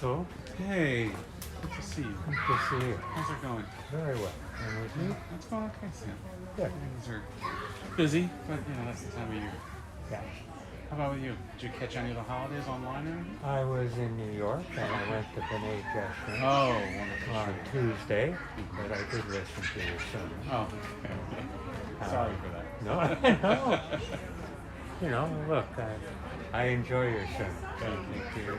So, Hey, good to see you. good to see you. How's it going? Very well. And with you? It's going okay, Sam. Good. Things are busy, but that's the time of year. Yeah. How about with you? Did you catch any of the holidays online or anything? I was in New York and I went to B'nai Jeshurun Oh, wonderful. on Tuesday, but I did listen to your sermon. Oh, okay. Sorry for that. No, no. You know, look, I enjoy your sermon. Thank you.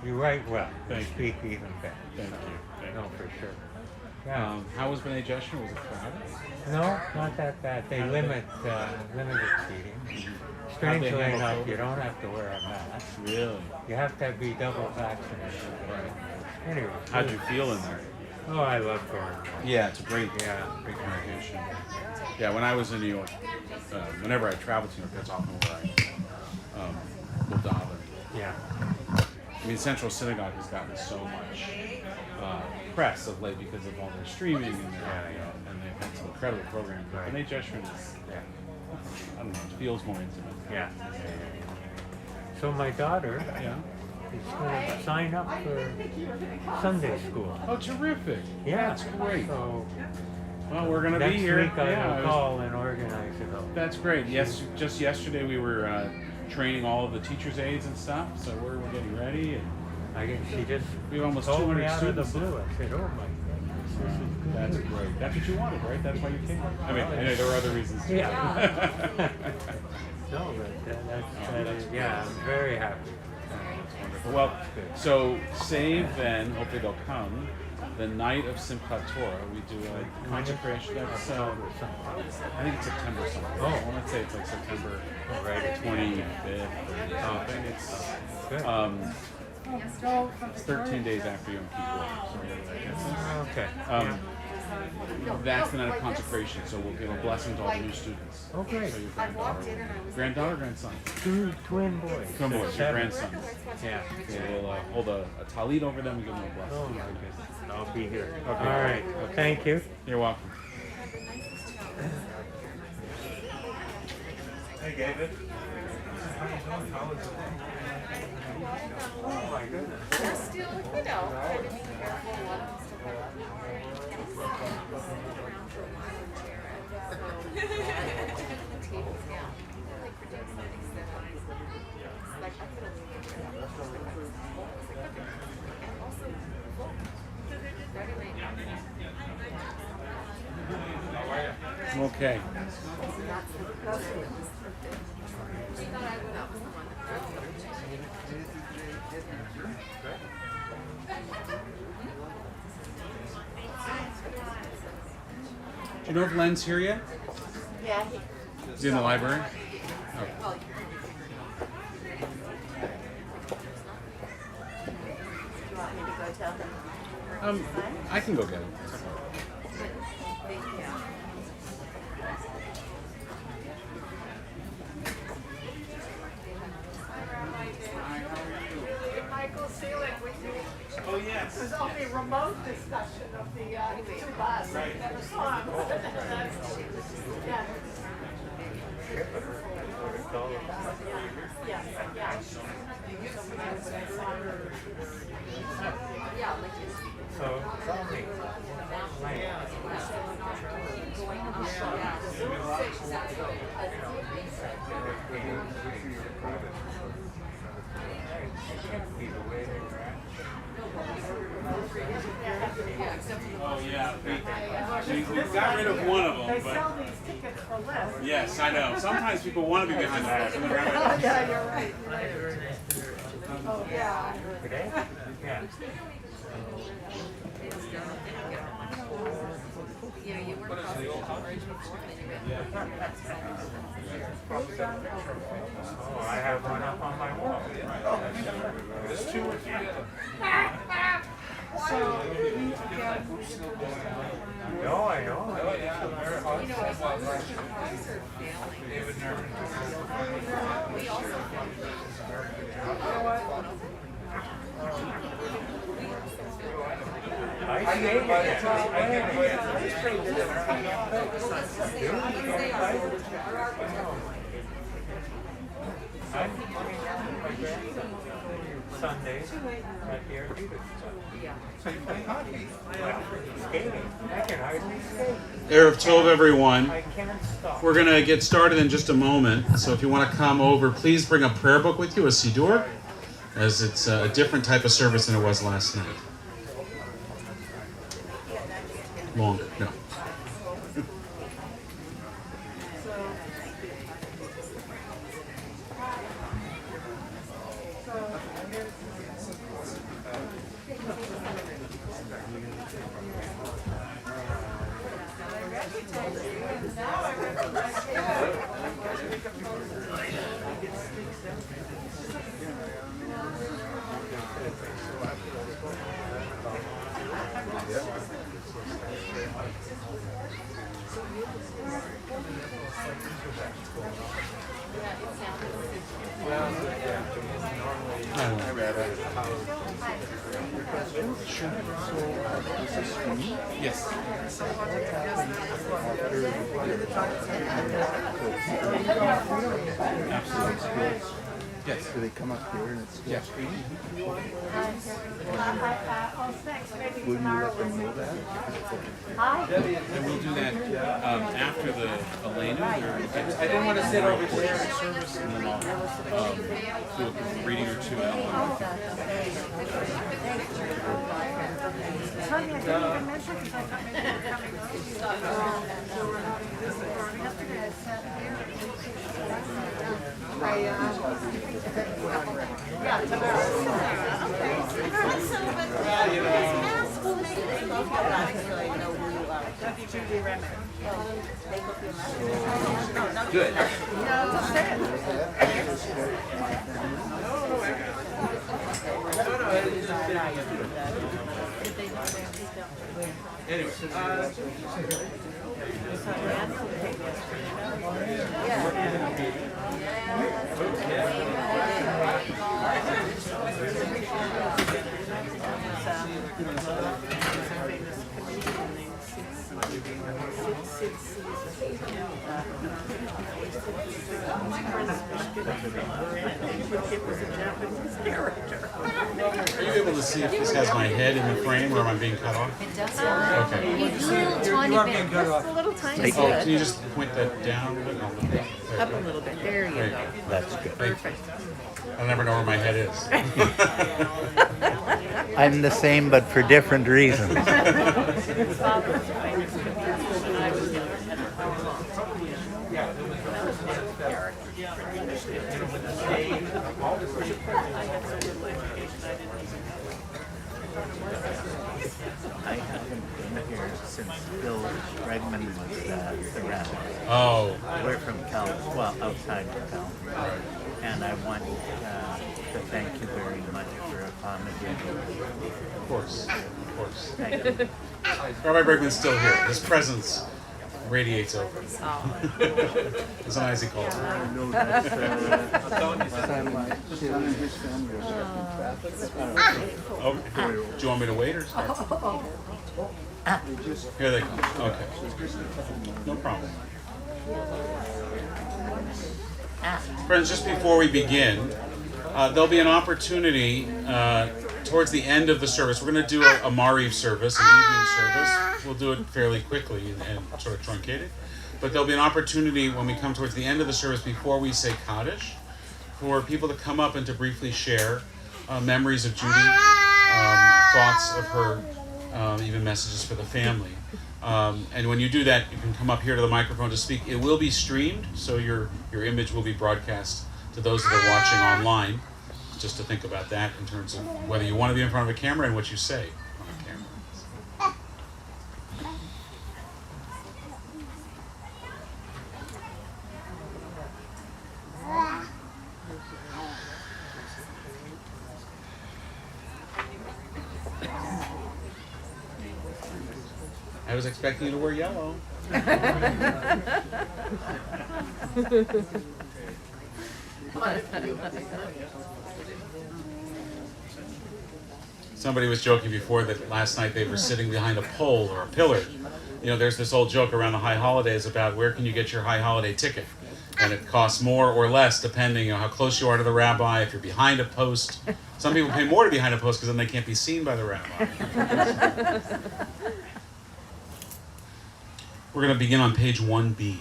You write well. Thank You speak even better. Thank you. Thank No, you. for sure. Yeah. How was B'nai Jeshurun? Was it crowded? No, not that bad. They limited seating. Strangely handle enough, COVID? you don't have to wear a mask. Really? You have to be double vaccinated. Right. Anyway. How'd you feel in there? Oh, I love going there. Yeah, it's a great, Yeah. big congregation. Yeah, when I was in New York, whenever I traveled to New York, that's often where I will daven. Yeah. I mean, Central Synagogue has gotten so much press of late because of all their streaming and and they've had some incredible programming. But Right. B'nai Jeshurun is, I don't know, it feels more intimate. Yeah. So my daughter Yeah. is going to sign up for Sunday school. Oh, terrific. Yeah. That's great. So Well, we're going to be next here. week I Yeah, will call and organize it all. That's great. Yes, just yesterday we were training all of the teachers' aides and stuff, so we're getting ready. And She just we have almost told me 200 out of the students. blue. I said, oh my goodness, this is good. That's great. That's what you wanted, right? That's why you came. I mean, I know there were other reasons too. Yeah. No, but yeah, I'm very happy. That's wonderful. Well, so Save then, hopefully they'll come. The night of Simchat Torah, we do a consecration. That's, I think it's September something. Oh. I want to say it's like September 25th or something. It's 13 days after Yom Kippur. So Okay. that's the night of consecration, so we'll give a blessing to all the new students. Oh, great. So your granddaughter, grandson? Two twin boys. Twin boys, your Seven. grandsons. Yeah. So we'll hold a talit over them and give them a blessing. Oh my goodness. I'll be here. Okay. All right. Thank you. You're welcome. Hey, David. Oh my goodness. They're still, trying to be careful. One of them still got around for a while and tear it. The tables down. Like for doing something simple. It's like I could have leave it. And also, very late. Okay. She thought I would up the one Do you know if Len's here yet? Yeah, Is he in the library? Okay. you want me to go tell him? I can go get him. Thank you. Michael Seelig with you. Oh, yes. It was only a remote discussion of the two of us. I never saw him. Yeah. Yeah, yeah. Yeah, like it's So tell me. Oh, yeah. We got rid of one of They them, but sell these tickets for less. yes, I know. Sometimes people want to be behind the bars. and they're right. Yeah, you're right. Oh, yeah. Today? Yeah. you know, you work across the coverage Oh, I have one up on my wall. There's two or three. No, I know. You know, as long as your cars are failing, we also Sundays at the Arbutus Club. Yeah. So you play hockey. Well, skating. I can hardly skate. Erev Tov, everyone. I can't stop. We're going to get started in just a moment. So if you want to come over, please bring a prayer book with you, a Siddur, as it's a different type of service than it was last night. Longer, no. Yes. Absolutely. Yes. Do they come up here and it's Yeah. streaming? Oh, thanks. Maybe Wouldn't you tomorrow. let them know that? And we'll do that after the Elena. I didn't want to sit over there. Service, and then I'll do a reading or two out. Tony, I didn't even mention because I thought maybe you were coming. Yesterday I sat here. Yeah, tomorrow. Okay. Judi Remick. Good. Anyway. Are you able to see if this has my head in the frame or am I being cut off? It does. Okay. A little tiny bit. Just a little tiny Oh, bit. can you just point that down a bit? No, no. Up a little bit. There you There you go. go. That's good. Perfect. I never know where my head is. I'm the same, but for different reasons. I haven't been here since Bill Bregman was around. Oh, We're from outside of Cal. And I want to thank you very much for accommodating. of course. Of course. Thank you. Rabbi Bregman's still here. His presence radiates over. As Isaac calls it. I know that his family are stuck in traffic. Oh, do you want me to wait or? Here they come. Okay. No problem. Friends, just before we begin, there'll be an opportunity towards the end of the service. We're going to do a Mariv service, an evening service. We'll do it fairly quickly and sort of truncate it. But there'll be an opportunity when we come towards the end of the service before we say Kaddish for people to come up and to briefly share memories of Judi, thoughts of her, even messages for the family. And when you do that, you can come up here to the microphone to speak. It will be streamed, so your image will be broadcast to those that are watching online. Just to think about that in terms of whether you want to be in front of a camera and what you say on the camera. I was expecting you to wear yellow. Somebody was joking before that last night they were sitting behind a pole or a pillar. You know, there's this old joke around the high holidays about where can you get your high holiday ticket. And it costs more or less depending on how close you are to the rabbi. If you're behind a post, some people pay more to be behind a post because then they can't be seen by the rabbi. We're going to begin on page 1b.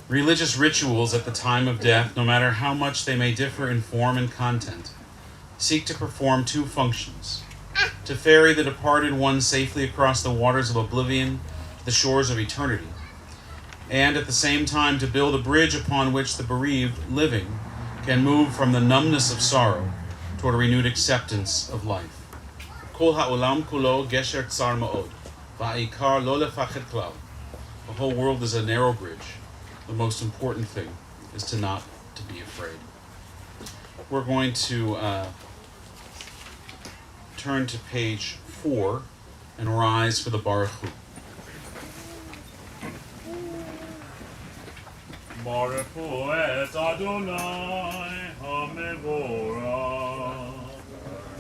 Religious rituals at the time of death, no matter how much they may differ in form and content, seek to perform two functions: to ferry the departed one safely across the waters of oblivion to the shores of eternity, and at the same time to build a bridge upon which the bereaved living can move from the numbness of sorrow toward a renewed acceptance of life. Kol ha'olam kulo gesher tsar ma'od, va'ikar lo lefachet klal. The whole world is a narrow bridge. The most important thing is to not to be afraid. We're going to turn to page 4 and rise for the Baruch Hu. Baruch Hu et Adonai HaMevorach.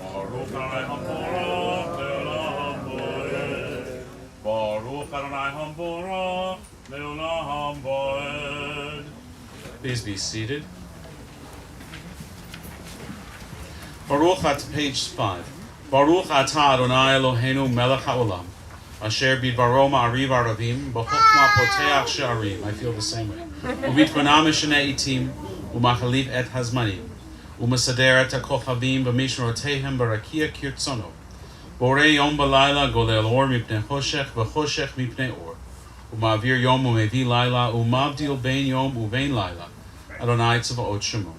Baruch Adonai HaMevorach Le'olam Bo'ed. Baruch Adonai HaMevorach Le'olam Bo'ed. Please be seated. Baruch at page 5. Baruch atah Adonai Eloheinu melech haolam, asher bidbaro ma'ariv aravim, b'chokhmah poteach she'arim. I feel the same way. U'bitbana mishnei itim, u'machalif et hazmanim, u'mesader et ha'kochavim b'mishrotehem barakia kirtzono. Borei yom b'layla golel or mipnei choshech v'choshech mipnei or. U'ma'avir yom u'mevi layla u'mavdil bein yom u'vein layla. Adonai tzavaot shemo.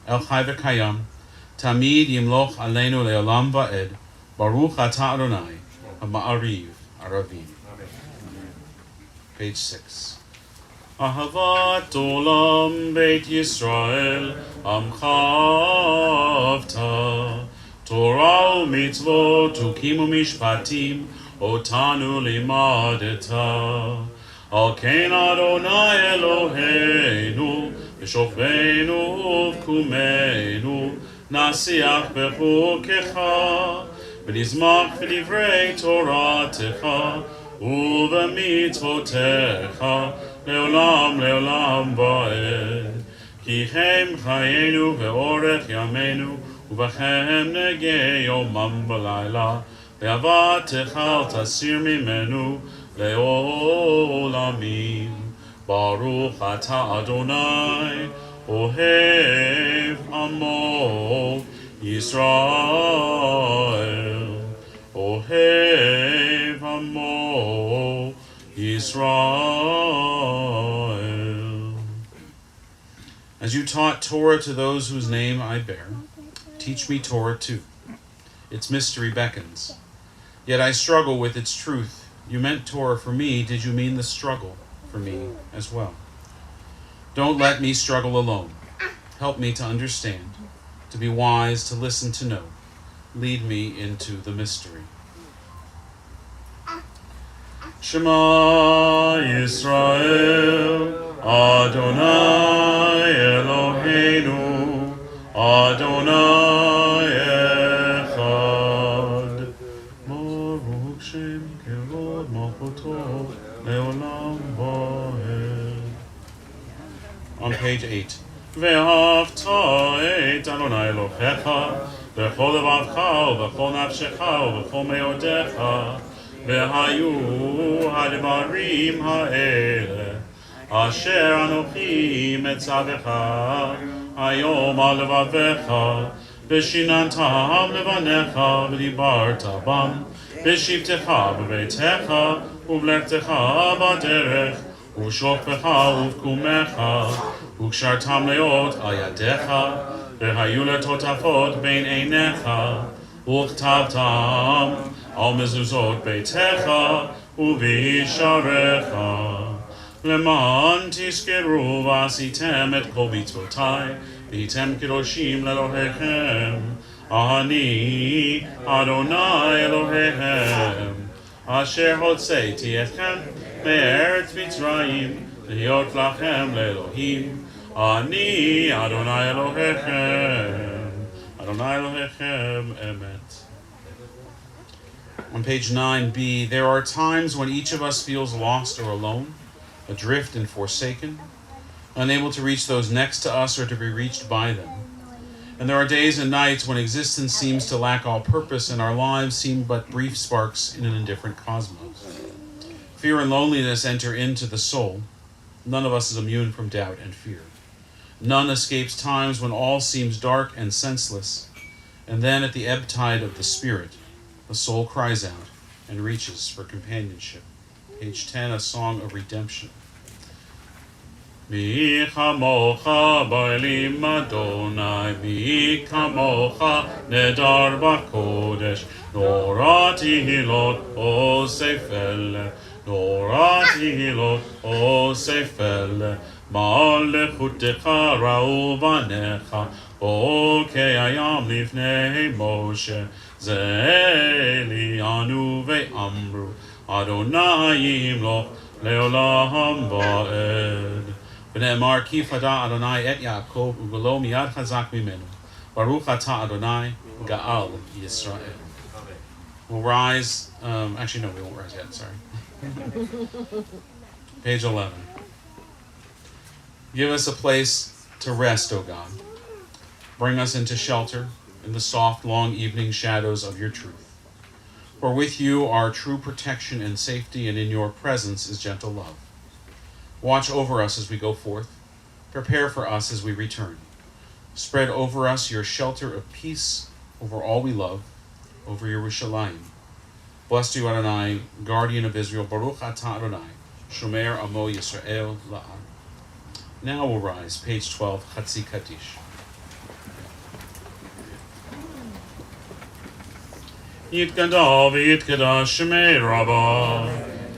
El chai v'kayam. Tamid yimloch aleinu le'olam va'ed. Baruch atah Adonai ha'ma'ariv aravim. Page 6. Ahavat olam beit Yisrael amcha avta. Torah u'mitzvot ukim u'mishpatim otanu limadeta. Al ken Adonai Eloheinu v'shofbenu uvkumenu nasiach bechukecha v'nizmach v'divrei Toratecha u'v'mitzvotecha le'olam le'olam va'ed. Ki chem chayenu ve'orech yamenu u'v'chem negei yomam v'layla le'avatecha al tasir mimenu le'olamim. Baruch atah Adonai Ohev Amo Yisrael. Ohev Amo Yisrael. As you taught Torah to those whose name I bear, teach me Torah too. Its mystery beckons. Yet I struggle with its truth. You meant Torah for me. Did you mean the struggle for me as well? Don't let me struggle alone. Help me to understand, to be wise, to listen, to know. Lead me into the mystery. Shema Yisrael, Adonai Eloheinu, Adonai Echad. Baruch Shem Kevod Malchuto Leolam Va'ed. On page 8. Ve'ahavta et Adonai Elohecha b'chol levavcha u'b'chol nafshecha u'b'chol me'odecha ve'hayu ha'devarim ha'ele asher anochi metzavecha hayom al levavecha v'shinantam levanecha v'dibarta bam v'shivtecha b'beitecha u'vlechtecha b'derech u'shokvecha u'vkumecha וקשרתם לאות על ידיך, והיו לטוטפות בין עיניך, וכתבתם על מזוזות ביתך ובישעריך, למען תזכרו ועשיתם את כל מצוותיי, והייתם קדושים לאלוהיכם. אני אדוני אלוהיכם, אשר הוצאתי אתכם מארץ מצרים, להיות לכם לאלוהים. אני אדוני אלוהיכם. Adonai Elohechem Emet. On page 9b, there are times when each of us feels lost or alone, adrift and forsaken, unable to reach those next to us or to be reached by them. And there are days and nights when existence seems to lack all purpose and our lives seem but brief sparks in an indifferent cosmos. Fear and loneliness enter into the soul. None of us is immune from doubt and fear. None escapes times when all seems dark and senseless. And then at the ebb tide of the spirit, the soul cries out and reaches for companionship. Page 10, a song of redemption. Mi chamocha ba'elim Adonai, mi kamocha nedar b'kodesh, nora tehilot o seifel, nora tehilot o seifel, ma'al lechutecha ra'u banecha, o ke'ayam lifnei Moshe, ze'eli anu ve'amru, Adonai yimloch le'olam ba'ed. V'ne'emar ki fada Adonai et Yaakov u'golo miyad chazak mimenu. Baruch ata Adonai ga'al Yisrael. We'll rise. Actually, no, we won't rise yet. Sorry. Page 11. Give us a place to rest, O God. Bring us into shelter in the soft, long evening shadows of your truth. For with you are true protection and safety, and in your presence is gentle love. Watch over us as we go forth. Prepare for us as we return. Spread over us your shelter of peace over all we love, over Yerushalayim. Blessed you, Adonai, guardian of Israel. Baruch atah Adonai, shomer amo Yisrael la'ad. Now we'll rise. Page 12, Chatzi Kaddish. Yitkada v'yitkada shemei Rabbah.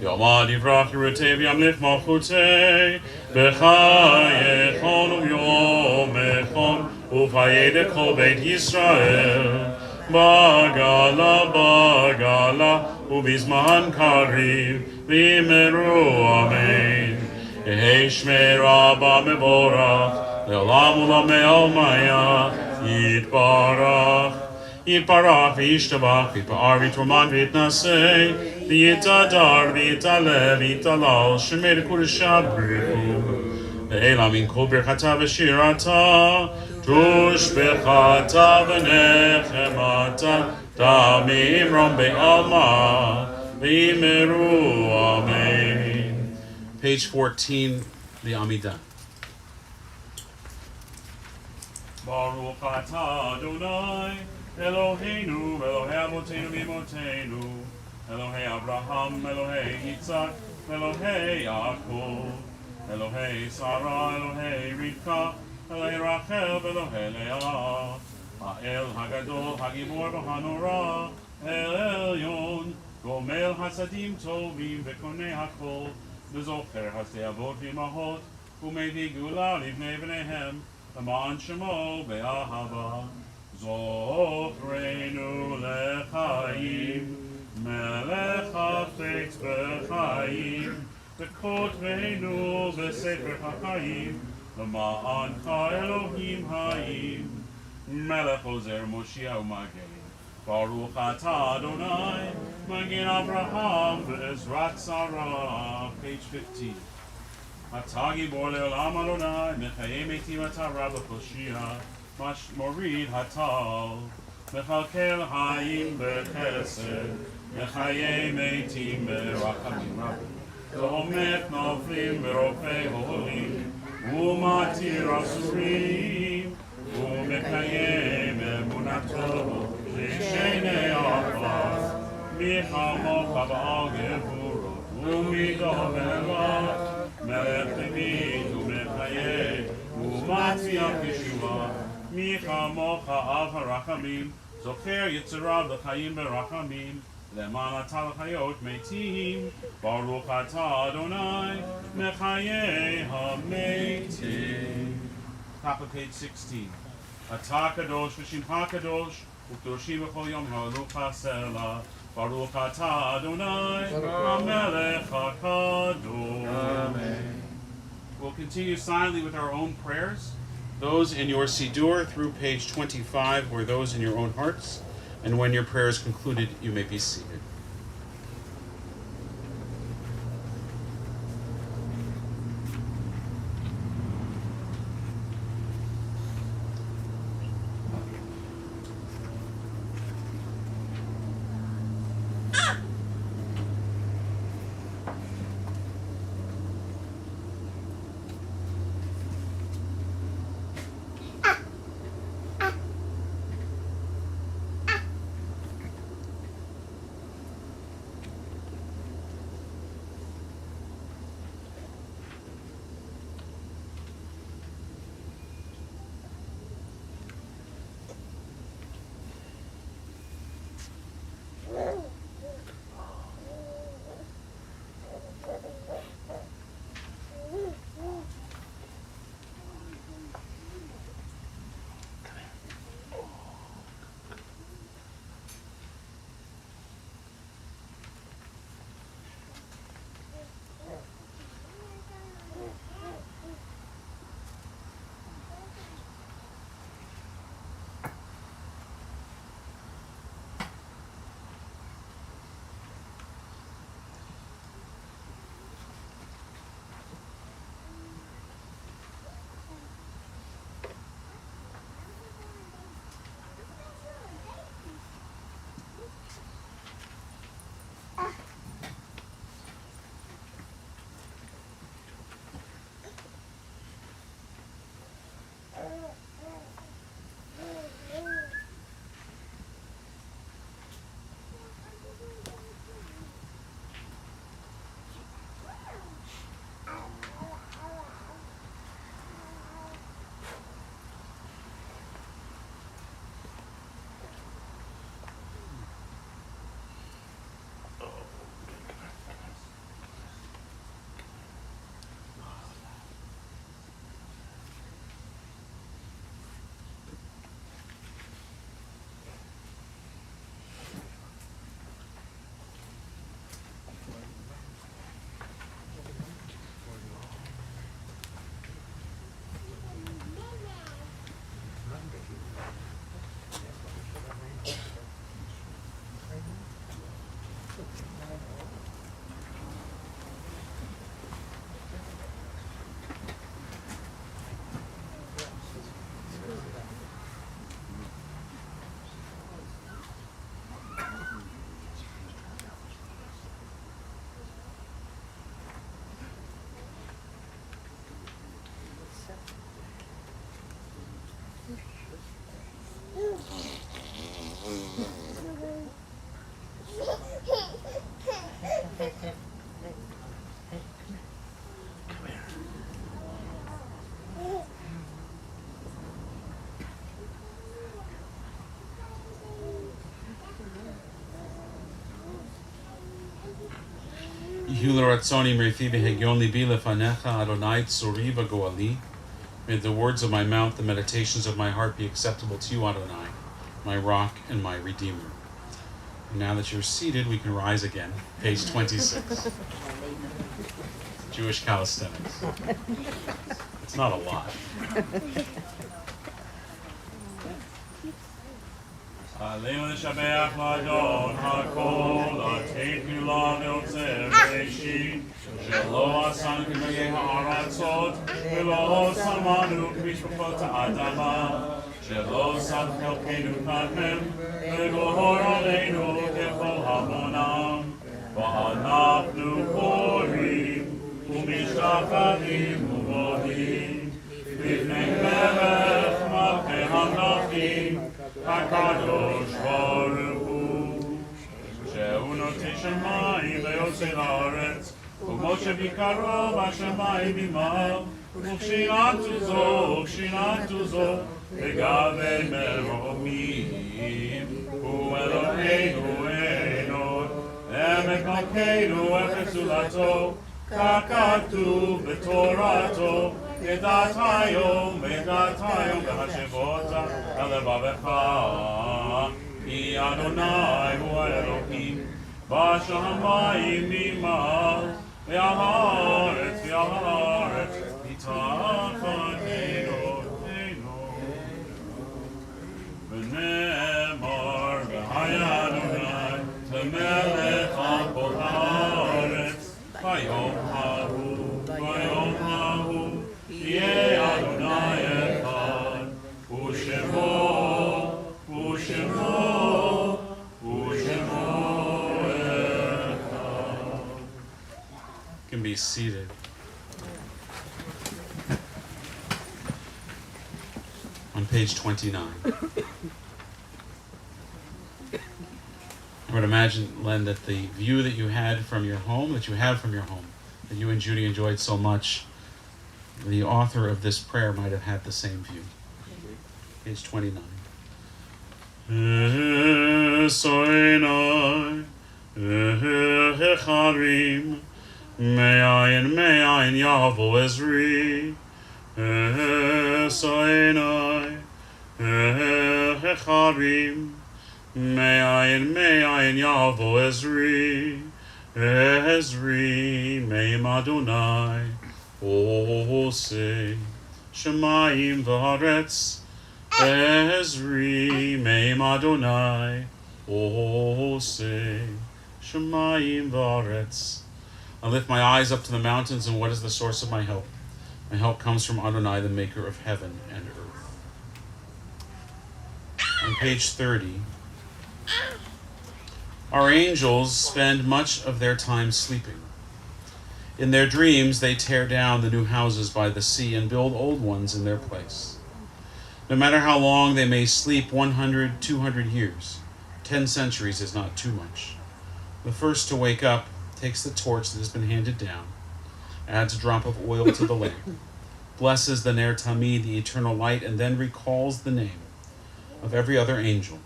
Yomad yivrach yerutev yamlich malchutei. B'chayechon u'yomechon u'vayedek kol beit Yisrael. Bagala bagala u'bizman kariv v'yimeru amen. Yehei shmei Rabbah mevorach le'olam u'lamei almaya yitbarach. Yitbarach v'yishtabach v'yitpa'ar v'yitroman v'yitnaseh v'yitadar v'yitalev v'yitalal shemei l'kudesha b'richu le'elam min kol birchata v'shirata tushbechata v'nechemata tamim rom be'alma v'yimeru amen. Page 14, the Amidah. Baruch atah Adonai Eloheinu, Elohei Avotenu v'Imotenu, Elohei Abraham, Elohei Yitzhak, Elohei Yaakov, Elohei Sarah, Elohei Rivka, Elohei Rachel, Elohei Leah, Ha'el Hagadol, Hagibor v'Hanora, El Elyon, Gomel Hasadim Tovim v'Konei Hakol, V'Zocher Hasei Avot v'Imahot, U'Mevei Gula Livnei V'neihem, L'Ma'an Shemo Be'ahava. Zochreinu lechaim, melech hafetz b'chaim, v'kotreinu b'sefer ha'chaim, l'ma'ancha Elohim ha'im, melech ozer Moshiach u'magen. Baruch atah Adonai, magen Abraham v'ezrat Sarah. Page 15. Atah gibor le'olam Adonai, mechayim eitim atah rab l'choshia. Morid hatal, mechalkel hayim bechesed, mechayei meitim berachamim rabim, zomet noflim berofei holim, umatir asurim, umekayem emunato, lishenei afas, michamocha ba'al gevurot, umido be'elah, melech temid umechayei, umatziyach yeshua. Micha mocha av harachamim, zocher yitzarav l'chaim berachamim, leman atah l'chayot meitim, baruch atah Adonai, mechayei ha-meitim. Top of page 16. Atah kadosh v'shimcha kadosh, u'kdoshim v'chol yom ha'alucha selah, baruch atah Adonai, ha-melech ha-kadosh. Amen. We'll continue silently with our own prayers. Those in your Siddur through page 25, or those in your own hearts. And when your prayer is concluded, you may be seated. יהיו לרצוני מרפי והגיון ליבי לפניך, אדוני צורי וגואלי. May the words of my mouth, the meditations of my heart be acceptable to you, Adonai, my rock and my redeemer. And now that you're seated, we can rise again. Page 26. Jewish calisthenics. It's not a lot. עלינו לשבח לאדון הכל, לתת מילה ויוצר בראשית, שלא עשנו כמלאי הארצות, ולא שמנו כמשפחות האדמה, שלא שם חלקנו כהם, וגוהר עלינו ככל המונם, ואנחנו קוראים ומשתחווים ובוהים, לפני מלך מלכי המלכים, הקדוש ברוך הוא, שהוא נוציא שמיים ויוצא לארץ, כמו שביקרו בשמיים ממעל, ובחינת עוזו, לגבי מרומים, הוא אלוהינו אינו, עמק מלכנו אפס זולתו, ככתוב בתורתו, ידעת היום והשבות על לבבך, כי אדוני הוא האלוהים, בשמיים ממעל, ועל הארץ מתחתנו. ונאמר, והיה אדוני למלך על כל הארץ, ביום ההוא יהיה אדוני אחד, ושמו אחד. Can be seated. On page 29. I would imagine, Len, that the view that you had from your home, that you and Judi enjoyed so much, the author of this prayer might have had the same view. Page 29. Me'ayin yavo ezri, Soinai, Hecharim, Me'ayin yavo Ezri, Me'im Adonai, Ose, Shemayim v'aretz, Ezri, Me'im Adonai, Ose, Shemayim v'aretz. I lift my eyes up to the mountains, and what is the source of my help? My help comes from Adonai, the maker of heaven and earth. On page 30, our angels spend much of their time sleeping. In their dreams, they tear down the new houses by the sea and build old ones in their place. No matter how long they may sleep, 100, 200 years, 10 centuries is not too much. The first to wake up takes the torch that has been handed down, adds a drop of oil to the lamp, blesses the Ner Tamid, the eternal light, and then recalls the name of every other angel.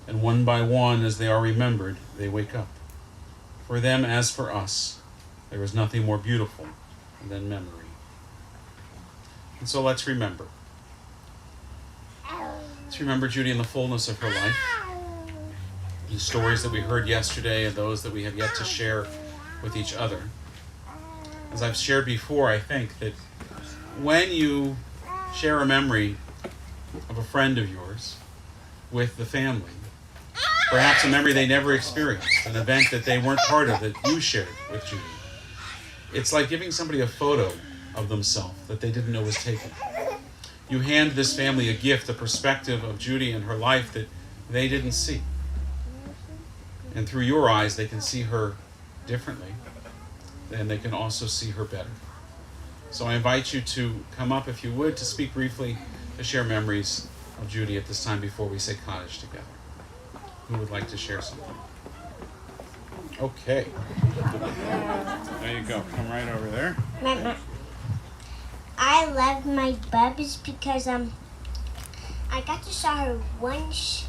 And one by one, as they are remembered, they wake up. For them, as for us, there is nothing more beautiful than memory. And so let's remember. Let's remember Judi in the fullness of her life. The stories that we heard yesterday and those that we have yet to share with each other. As I've shared before, I think that when you share a memory of a friend of yours with the family, perhaps a memory they never experienced, an event that they weren't part of that you shared with Judi, it's like giving somebody a photo of themselves that they didn't know was taken. You hand this family a gift, a perspective of Judi and her life that they didn't see. And through your eyes, they can see her differently, and they can also see her better. So I invite you to come up, if you would, to speak briefly, to share memories of Judi at this time before we say Kaddish together. Who would like to share something? Okay. There you go. Come right over there. I love my Bubs because I got to saw her once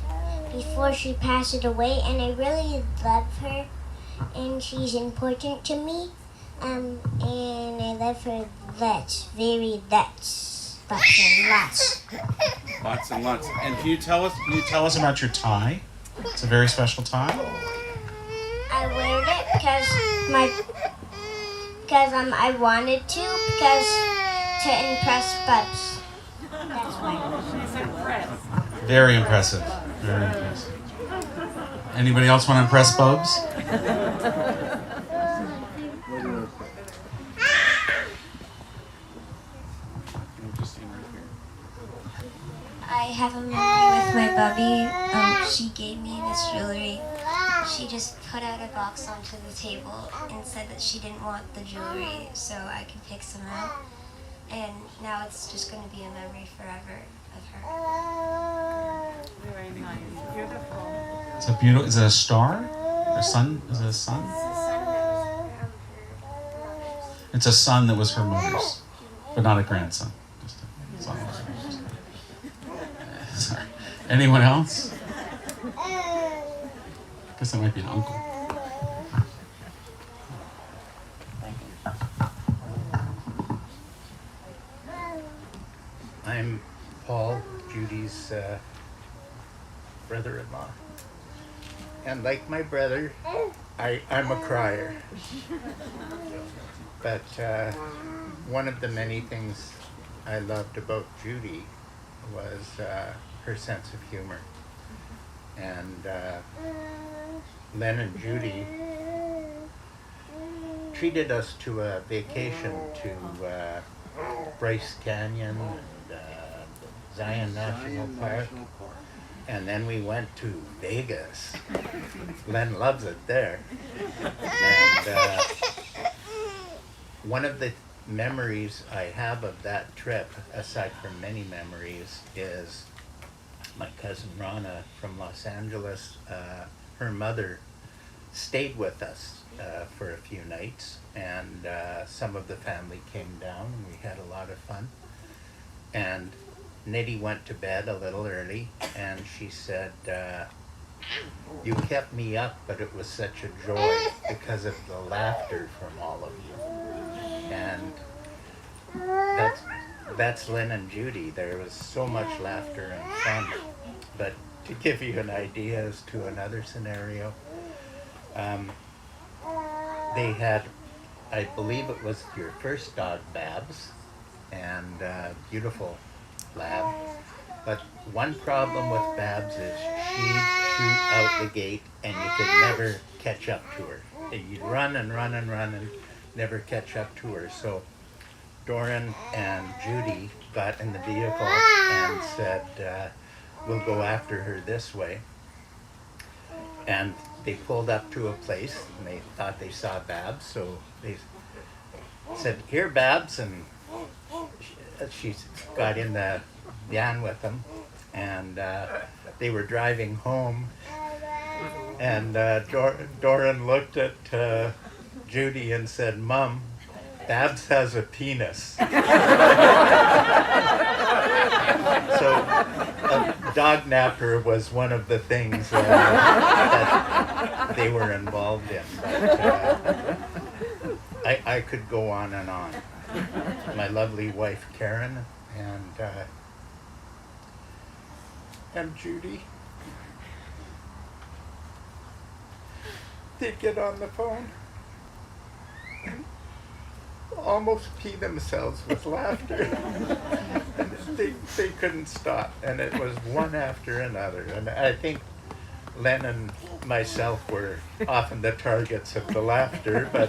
before she passed away, and I really love her, and she's important to me. And I love her lots, very lots, lots and lots. Lots and lots. And can you tell us about your tie? It's a very special tie. I wear it because I wanted to impress Bubs. That's why. She's impressed. Very impressive. Very impressive. Anybody else want to impress Bubs? I have a memory with my Bubby. She gave me this jewelry. She just put out a box onto the table and said that she didn't want the jewelry, so I could pick some out. And now it's just going to be a memory forever of her. Very nice. Beautiful. It's a beautiful. Is it a star? A sun? Is it a sun? It's a son that was her mother's, but not a grandson. Just a son. Sorry. Anyone else? Guess that might be an uncle. I'm Paul, Judy's brother-in-law. And like my brother, I'm a crier. But one of the many things I loved about Judy was her sense of humor. And Len and Judy treated us to a vacation to Bryce Canyon and Zion National Park. And then we went to Vegas. Len loves it there. And one of the memories I have of that trip, aside from many memories, is my cousin Rana from Los Angeles. Her mother stayed with us for a few nights, and some of the family came down, and we had a lot of fun. And Nitty went to bed a little early, and she said, "You kept me up, but it was such a joy because of the laughter from all of you." And that's Lynn and Judy. There was so much laughter and fun. But to give you an idea as to another scenario, they had, I believe it was your first dog, Babs, and beautiful lab. But one problem with Babs is she'd shoot out the gate and you could never catch up to her. You'd run and run and run and never catch up to her. So Doran and Judy got in the vehicle and said, "We'll go after her this way." And they pulled up to a place and they thought they saw Babs, so they said, "Here, Babs," and she got in the van with them, and they were driving home, and Doran looked at Judy and said, "Mom, Babs has a penis." So a dog napper was one of the things that they were involved in. But, I could go on and on. My lovely wife Karen and Judy, they'd get on the phone and almost pee themselves with laughter. And they couldn't stop, and it was one after another. And I think Len and myself were often the targets of the laughter, but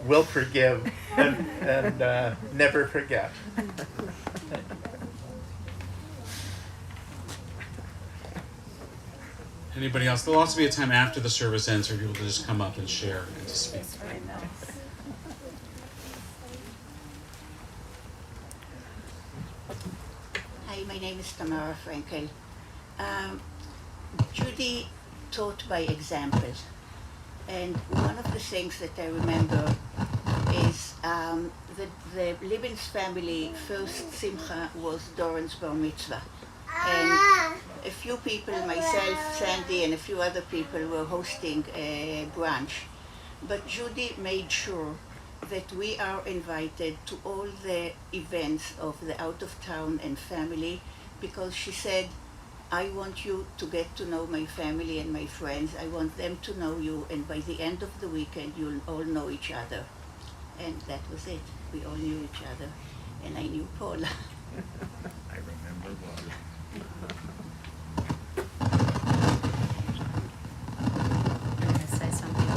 we'll forgive and never forget. Anybody else? There'll also be a time after the service ends for people to just come up and share and to speak. Very nice. Hi, my name is Tamara Frankel. Judy taught by example, and one of the things that I remember is the Libin's family first simcha was Doran's bar mitzvah, and a few people, myself, Sandy, and a few other people were hosting a brunch, but Judi made sure that we are invited to all the events of the out of town and family, because she said, I want you to get to know my family and my friends. I want them to know you, and by the end of the weekend, you'll all know each other. And that was it. We all knew each other, and I knew Paula. I remember well. I'm going to say something.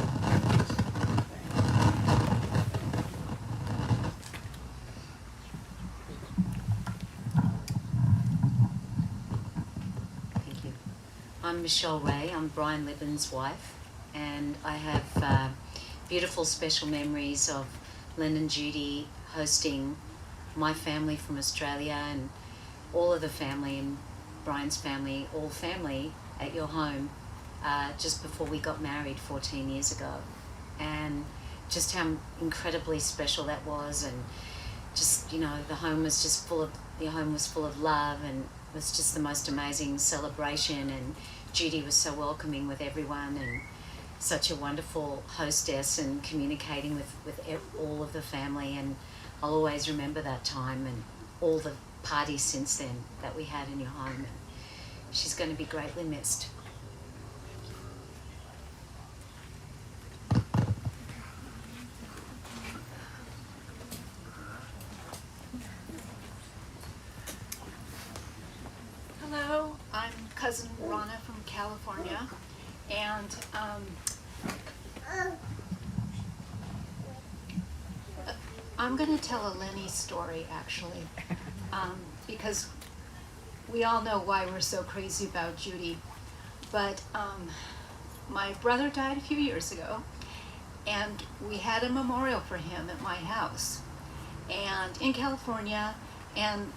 Thank you. I'm Michelle Ray. I'm Brian Libin's wife, and I have beautiful special memories of Len and Judi hosting my family from Australia and all of the family and Brian's family, all family at your home just before we got married 14 years ago. And just how incredibly special that was, and just, you know, the home was full of love, and it was just the most amazing celebration, and Judi was so welcoming with everyone and such a wonderful hostess and communicating with all of the family, and I'll always remember that time and all the parties since then that we had in your home, and she's going to be greatly missed. Hello, I'm cousin Rana from California, and I'm going to tell a Lenny story, actually, because we all know why we're so crazy about Judi. But my brother died a few years ago, and we had a memorial for him at my house, and in California, and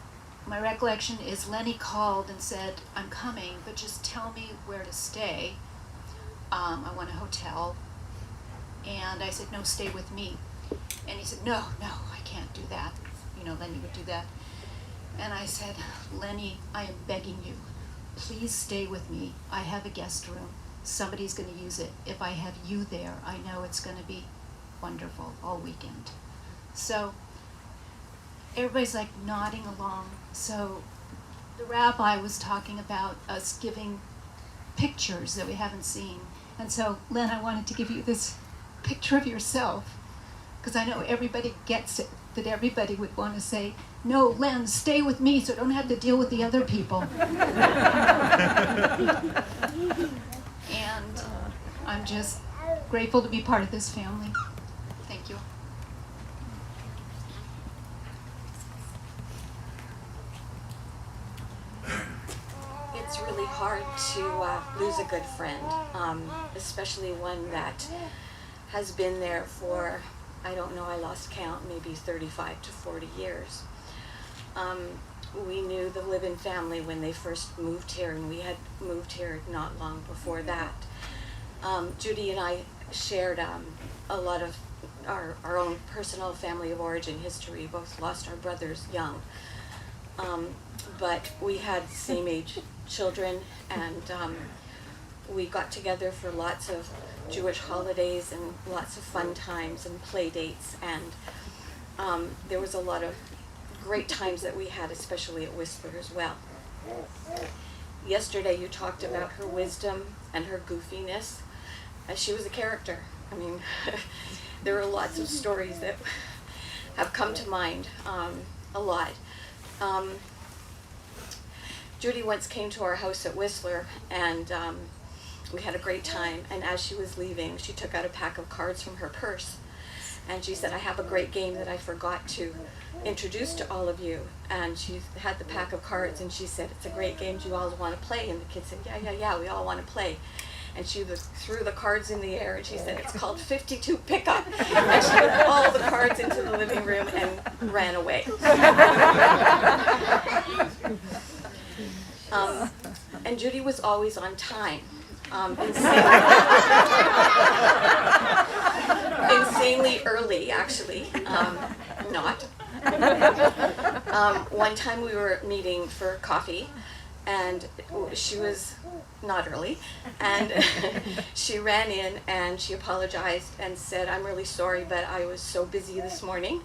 my recollection is Lenny called and said, I'm coming, but just tell me where to stay. I want a hotel. And I said, no, stay with me. And he said, no, I can't do that. You know, Lenny would do that. And I said, Lenny, I am begging you, please stay with me. I have a guest room. Somebody's going to use it. If I have you there, I know it's going to be wonderful all weekend. So everybody's like nodding along. So the rabbi was talking about us giving pictures that we haven't seen. And so, Len, I wanted to give you this picture of yourself, because I know everybody gets it, that everybody would want to say, no, Len, stay with me so I don't have to deal with the other people. And I'm just grateful to be part of this family. Thank you. It's really hard to lose a good friend, especially one that has been there for, I don't know, I lost count, maybe 35 to 40 years. We knew the Libin family when they first moved here, and we had moved here not long before that. Judi and I shared a lot of our own personal family of origin history. We both lost our brothers young. But we had same age children, and we got together for lots of Jewish holidays and lots of fun times and play dates, and there was a lot of great times that we had, especially at Whistler as well. Yesterday you talked about her wisdom and her goofiness. She was a character. I mean, there are lots of stories that have come to mind a lot. Judi once came to our house at Whistler, and we had a great time, and as she was leaving, she took out a pack of cards from her purse, and she said, I have a great game that I forgot to introduce to all of you. And she had the pack of cards, and she said, it's a great game, do you all want to play? And the kids said, yeah, we all want to play. And she threw the cards in the air, and she said, it's called 52 Pickup. And she put all the cards into the living room and ran away. And Judi was always on time. Insanely early, actually. Not. One time we were meeting for coffee, and she was not early, and she ran in and she apologized and said, "I'm really sorry, but I was so busy this morning,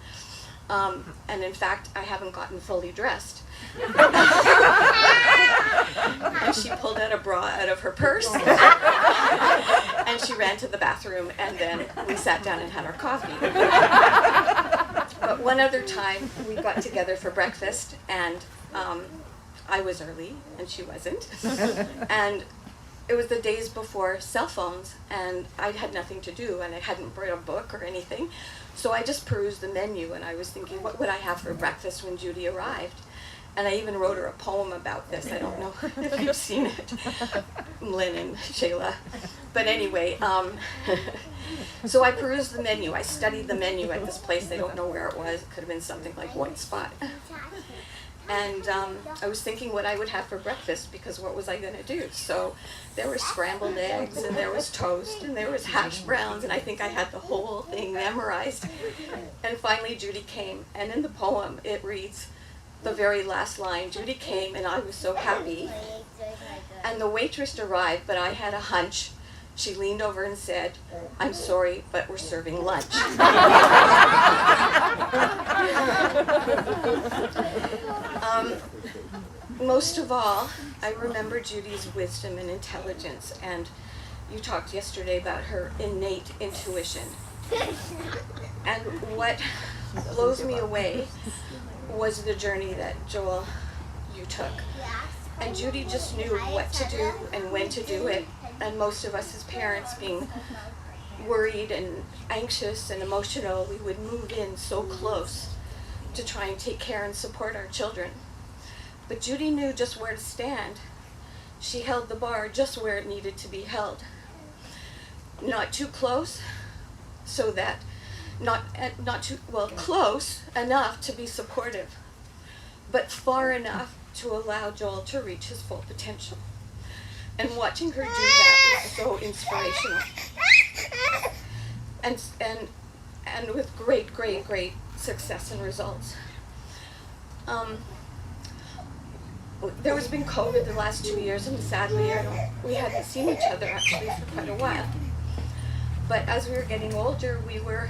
and in fact, I haven't gotten fully dressed." And she pulled out a bra out of her purse, and she ran to the bathroom, and then we sat down and had our coffee. But one other time, we got together for breakfast, and I was early, and she wasn't. And it was the days before cell phones, and I had nothing to do, and I hadn't brought a book or anything. So I just perused the menu, and I was thinking, what would I have for breakfast when Judi arrived? And I even wrote her a poem about this. I don't know if you've seen it, Lynn and Shayla. But anyway, so I perused the menu. I studied the menu at this place. I don't know where it was. It could have been something like White Spot. And I was thinking what I would have for breakfast, because what was I going to do? So there were scrambled eggs, and there was toast, and there was hash browns, and I think I had the whole thing memorized. And finally Judi came, and in the poem it reads, the very last line, "Judi came and I was so happy, and the waitress arrived, but I had a hunch. She leaned over and said, 'I'm sorry, but we're serving lunch.'" Most of all, I remember Judi's wisdom and intelligence, and you talked yesterday about her innate intuition. And what blows me away was the journey that, Joel, you took. And Judi just knew what to do and when to do it. And most of us as parents, being worried and anxious and emotional, we would move in so close to try and take care and support our children. But Judi knew just where to stand. She held the bar just where it needed to be held. Not too close, so that not too close enough to be supportive, but far enough to allow Joel to reach his full potential. And watching her do that was so inspirational, and with great success and results. There has been COVID the last 2 years, and sadly we hadn't seen each other actually for quite a while. But as we were getting older, we were,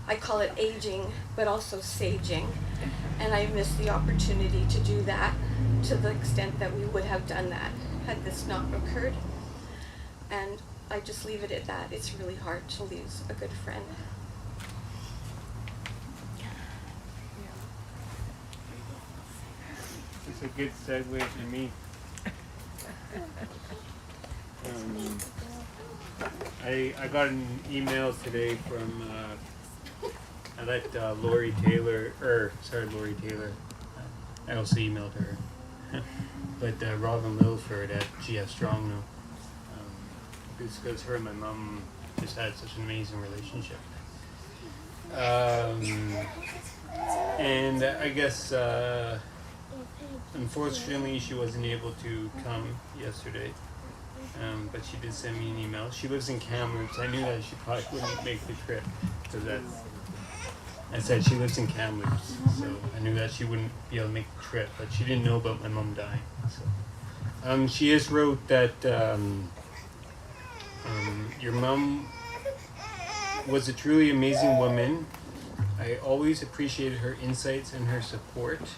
I call it aging, but also saging. And I missed the opportunity to do that to the extent that we would have done that had this not occurred. And I just leave it at that. It's really hard to lose a good friend. It's a good segue for me. I got an email today from I let Lori Taylor. I also emailed her, but Robin Lilford at GS Strong know. It's because her and my mom just had such an amazing relationship. And I guess unfortunately she wasn't able to come yesterday. But she did send me an email. She lives in Kamloops. I knew that she probably wouldn't make the trip, because I said she lives in Kamloops, so I knew that she wouldn't be able to make the trip. But she didn't know about my mom dying. So, she just wrote that your mom was a truly amazing woman. I always appreciated her insights and her support.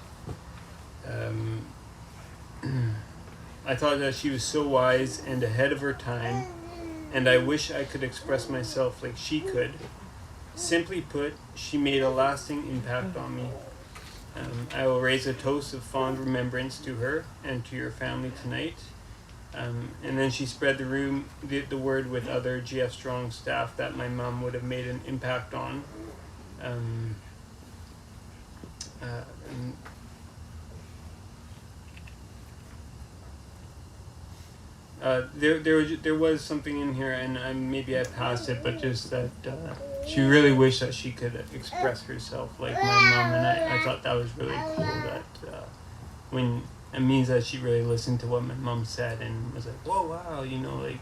I thought that she was so wise and ahead of her time, and I wish I could express myself like she could. Simply put, she made a lasting impact on me. I will raise a toast of fond remembrance to her and to your family tonight. And then she spread the word with other GF Strong staff that my mom would have made an impact on. There was something in here, and maybe I passed it, but just that she really wished that she could express herself like my mom, and I thought that was really cool. That when it means that she really listened to what my mom said and was like, "Whoa, wow," like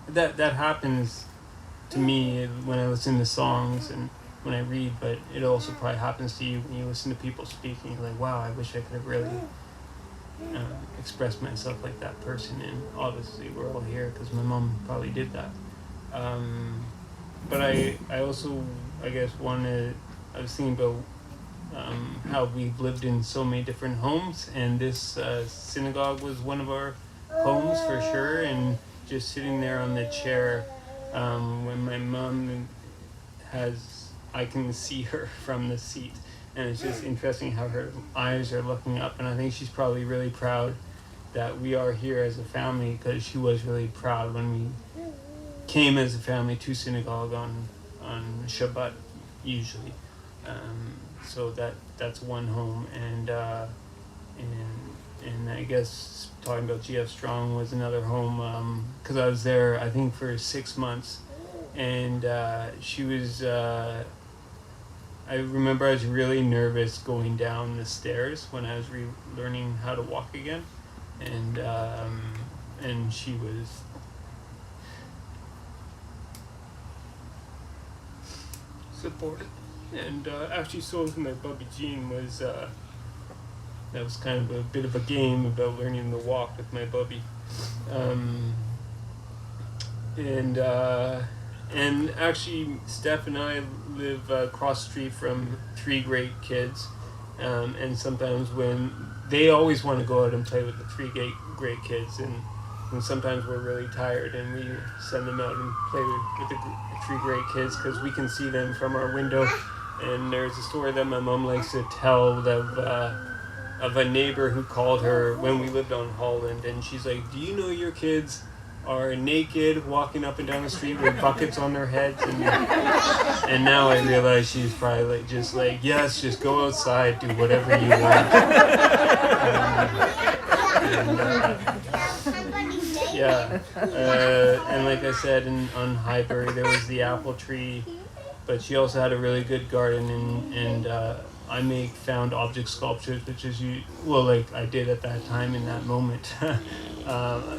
that happens to me when I listen to songs and when I read, but it also probably happens to you when you listen to people speaking. You're like, "Wow, I wish I could have really express myself like that person, and obviously we're all here because my mom probably did that. But I also, I guess, I was thinking about how we've lived in so many different homes, and this synagogue was one of our homes for sure. And just sitting there on the chair, when my mom I can see her from the seat, and it's just interesting how her eyes are looking up, and I think she's probably really proud that we are here as a family, because she was really proud when we came as a family to synagogue on Shabbat usually. So that's one home, and I guess talking about GF Strong was another home, because I was there I think for 6 months, and she was. I remember I was really nervous going down the stairs when I was learning how to walk again, and she was. Supportive. And actually, so was my Bubby Jean was that was kind of a bit of a game about learning to walk with my Bubby, and actually Steph and I live across the street from 3 great kids, and sometimes when they always want to go out and play with the 3 great kids, and sometimes we're really tired and we send them out and play with the 3 great kids because we can see them from our window. And there's a story that my mom likes to tell of a neighbor who called her when we lived on Holland, and she's like, "Do you know your kids are naked walking up and down the street with buckets on their heads?" And now I realize she's probably just like, "Yes, just go outside, do whatever you want." And like I said, on Highbury there was the apple tree, but she also had a really good garden, and I make found object sculptures, which is like I did at that time in that moment,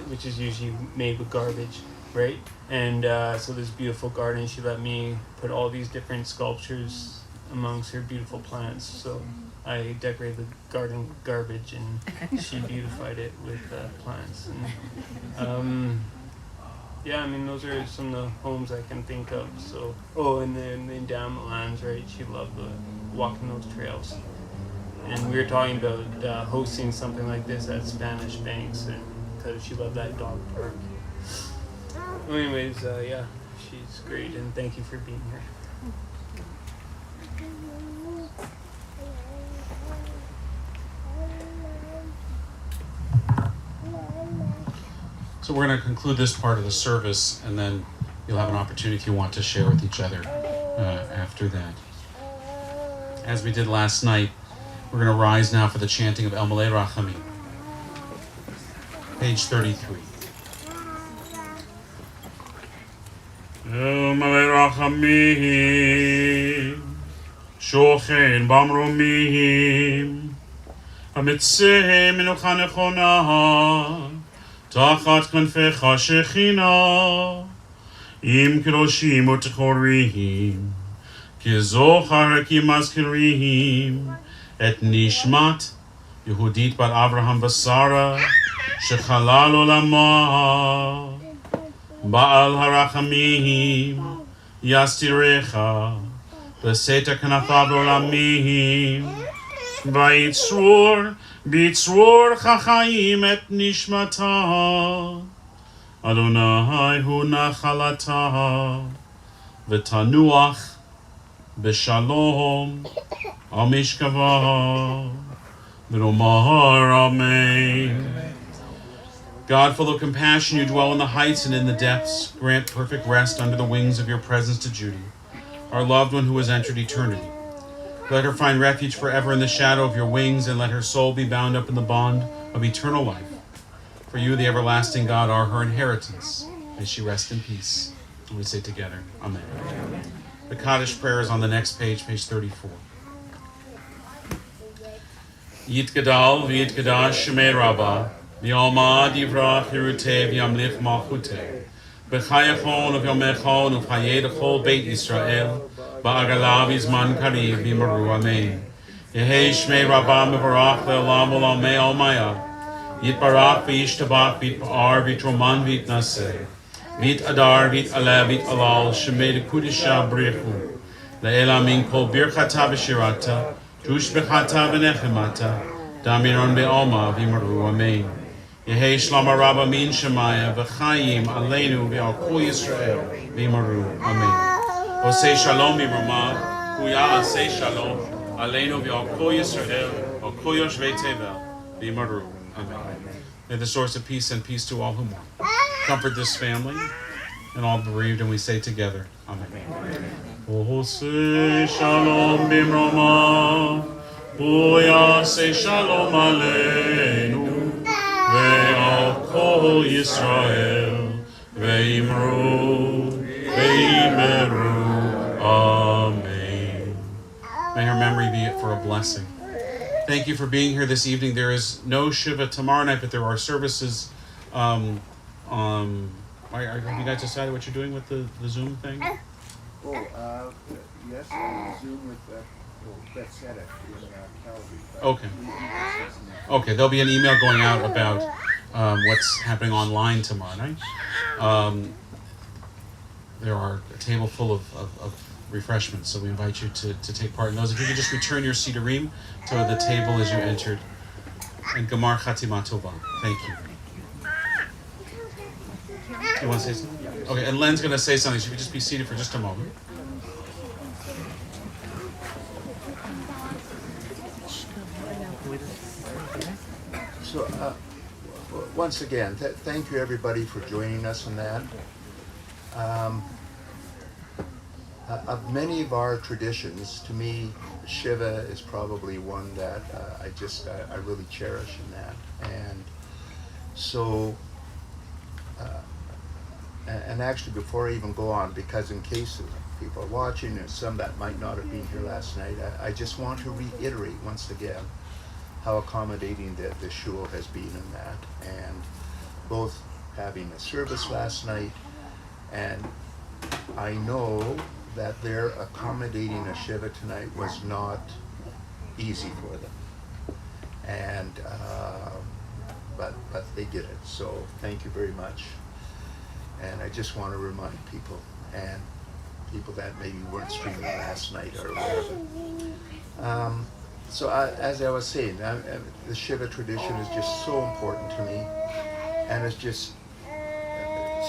which is usually made with garbage, right? And so this beautiful garden, she let me put all these different sculptures amongst her beautiful plants. So I decorated the garden garbage, and she beautified it with plants. And yeah, I mean, those are some of the homes I can think of. So, and then down the lands, right? She loved walking those trails. And we were talking about hosting something like this at Spanish Banks, and because she loved that dog park. Anyways, yeah, she's great, and thank you for being here. So we're going to conclude this part of the service, and then you'll have an opportunity if you want to share with each other after that. As we did last night, we're going to rise now for the chanting of El Malei Rachamim. Page 33. El Malei Rachamim, Shochen Bamromim, Hamitzeh Menucha Nechona, תחת כנפיך שכינה, עם קדושים וטהורים, כזוכר כי מזכירים את נשמת יהודית בת אברהם ושרה, שחלל עולמה. בעל הרחמים יסתירך, לשאת כנפיו לעולמים, ויצרור בצרור חיים את נשמתה, אדוני הוא נחלתה, ותנוח בשלום על משכבה, ונאמר אמן. God, full of compassion, you dwell in the heights and in the depths. Grant perfect rest under the wings of your presence to Judi, our loved one who has entered eternity. Let her find refuge forever in the shadow of your wings, and let her soul be bound up in the bond of eternal life. For you, the everlasting God, are her inheritance. May she rest in peace. And we say together, Amen. The Kaddish prayer is on the next page, page 34. Yitgadal v'yitgadash shemei Rabbah, v'yalmad yivrach hiruteh v'yamlich malchuteh, b'chayachon v'yomechon v'chayeh d'chol Beit Yisrael, Ba'agalav izman kariv v'yimaru amen. Yehei shmei Rabbah mevarach le'olam olamei almaya. Yitbarach v'yishtabach v'yitpa'ar v'yitroman v'yitnaseh. V'yitadar v'yitaleh v'yitalal shemed kudisha brichu. Le'ela min kol birchata v'shirata. Jush b'chata v'nechemata. Damiron be'alma v'yimaru. Amen. Yehi shlama rabba min shemaya v'chayim aleinu v'al kol Yisrael v'yimaru. Amen. Osei shalom v'yimrama. Kuya asei shalom. Aleinu v'al kol Yisrael v'al kol yoshvei tevel v'yimaru. Amen. May the source of peace and peace to all who mourn comfort this family and all bereaved, and we say together, Amen. Osei shalom b'imrama. Kuya asei shalom aleinu. Ve'al kol Yisrael ve'imru ve'imeru. Amen. May her memory be for a blessing. Thank you for being here this evening. There is no Shiva tomorrow night, but there are services. Have you guys decided what you're doing with the Zoom thing? Yes, Zoom with that's set up in Calgary. Okay. Okay, there'll be an email going out about what's happening online tomorrow night. There are a table full of refreshments, so we invite you to take part in those. If you could just return your sidurim to the table as you entered. And Gamar Chatima Tova. Thank you. You want to say something? Okay, and Len's going to say something. So you could just be seated for just a moment. So, once again, thank you everybody for joining us in that. Of many of our traditions, to me, Shiva is probably one that I really cherish in that. And so, and actually before I even go on, because in case people are watching and some that might not have been here last night, I just want to reiterate once again how accommodating the shul has been in that, and both having a service last night, and I know that their accommodating a Shiva tonight was not easy for them, and but they did it, so thank you very much. And I just want to remind people, and people that maybe weren't streaming last night or whatever. So as I was saying, the Shiva tradition is just so important to me, and it's just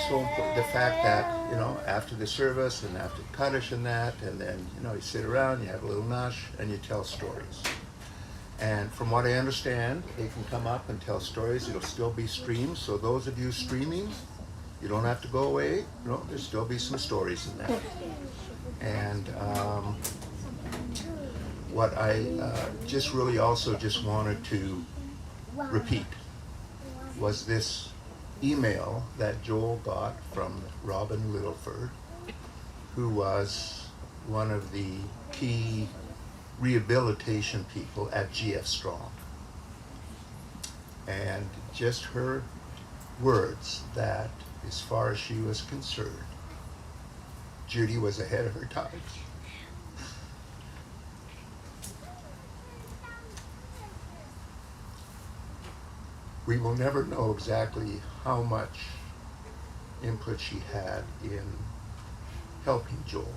so important. The fact that, after the service and after Kaddish and that, and then, you sit around, you have a little nash, and you tell stories. And from what I understand, they can come up and tell stories. It'll still be streamed, so those of you streaming, you don't have to go away. There'll still be some stories in that. And what I just really also just wanted to repeat was this email that Joel got from Robin Littleford, who was one of the key rehabilitation people at GF Strong. And just her words that, as far as she was concerned, Judi was ahead of her times. We will never know exactly how much input she had in helping Joel.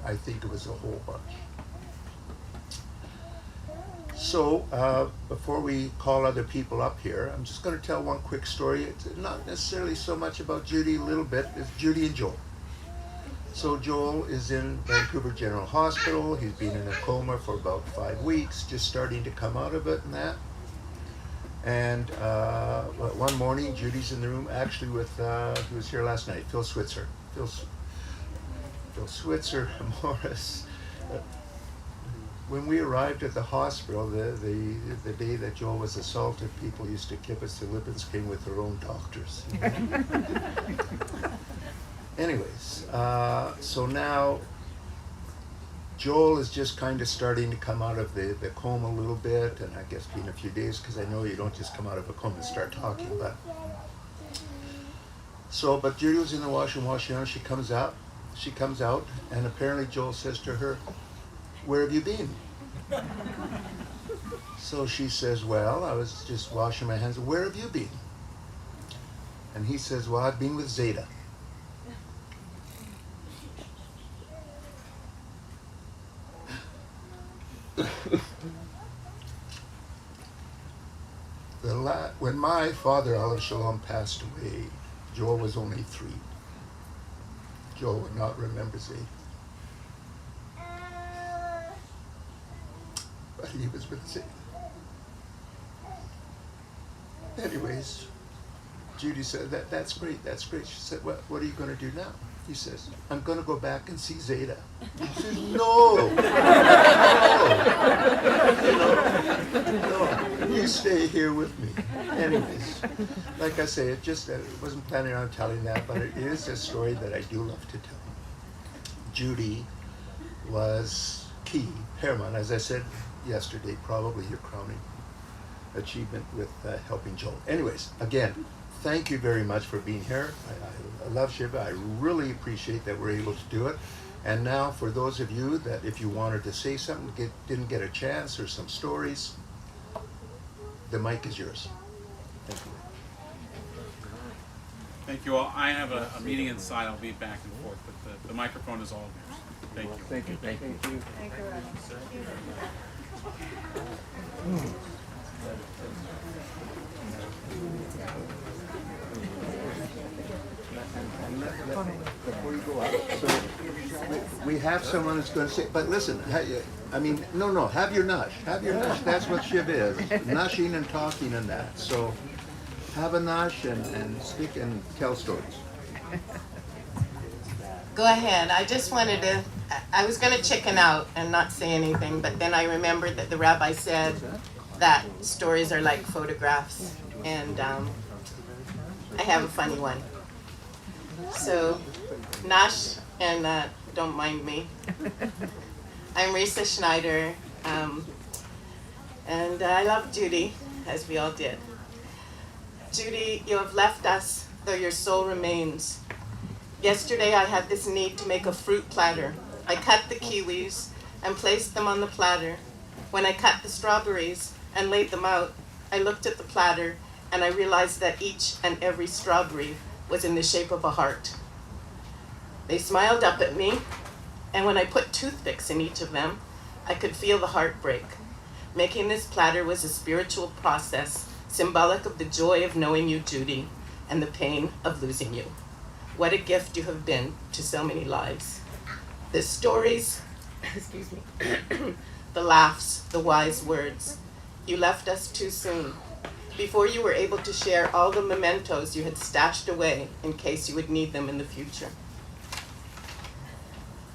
I think it was a whole bunch. So before we call other people up here, I'm just going to tell one quick story. It's not necessarily so much about Judi, a little bit. It's Judi and Joel. So Joel is in Vancouver General Hospital. He's been in a coma for about 5 weeks, just starting to come out of it and that. And one morning, Judy's in the room, actually with, who was here last night, Phil Switzer. Phil Switzer, Morris. When we arrived at the hospital, the day that Joel was assaulted, people used to give us the Libins came with their own doctors. Anyways, so now Joel is just kind of starting to come out of the coma a little bit, and I guess been a few days, because I know you don't just come out of a coma and start talking, but Judy was in the washroom, she comes out, and apparently Joel says to her, "Where have you been?" So she says, well, I was just washing my hands. Where have you been? And he says, well, I've been with Zeta. When my father, Olive Sholom, passed away, Joel was only 3. Joel would not remember Zeta. But he was with Zeta. Anyways, Judi said, that's great, that's great. She said, what are you going to do now? He says, I'm going to go back and see Zeta. She says, no, you stay here with me. Anyways, like I say, I wasn't planning on telling that, but it is a story that I do love to tell. Judi was key, paramount, as I said yesterday, probably your crowning achievement with helping Joel. Anyways, again, thank you very much for being here. I love Shiva. I really appreciate that we're able to do it. And now for those of you that if you wanted to say something, didn't get a chance, or some stories, the mic is yours. Thank you. Thank you all. I have a meeting inside. I'll be back and forth, but the microphone is all yours. Thank you. Thank you. Thank you. Thank you, Ronnie. Before you go out, so we have someone who's going to say, but listen, I mean, no, have your nush. Have your nush. That's what Shiv is. Nushing and talking and that. So have a nush and speak and tell stories. Go ahead. I just wanted to, I was going to chicken out and not say anything, but then I remembered that the rabbi said that stories are like photographs, and I have a funny one. So, Nash, and don't mind me. I'm Risa Schneider, and I love Judi, as we all did. Judi, you have left us, though your soul remains. Yesterday I had this need to make a fruit platter. I cut the kiwis and placed them on the platter. When I cut the strawberries and laid them out, I looked at the platter and I realized that each and every strawberry was in the shape of a heart. They smiled up at me, and when I put toothpicks in each of them, I could feel the heart break. Making this platter was a spiritual process, symbolic of the joy of knowing you, Judi, and the pain of losing you. What a gift you have been to so many lives. The stories, excuse me, the laughs, the wise words. You left us too soon, before you were able to share all the mementos you had stashed away in case you would need them in the future.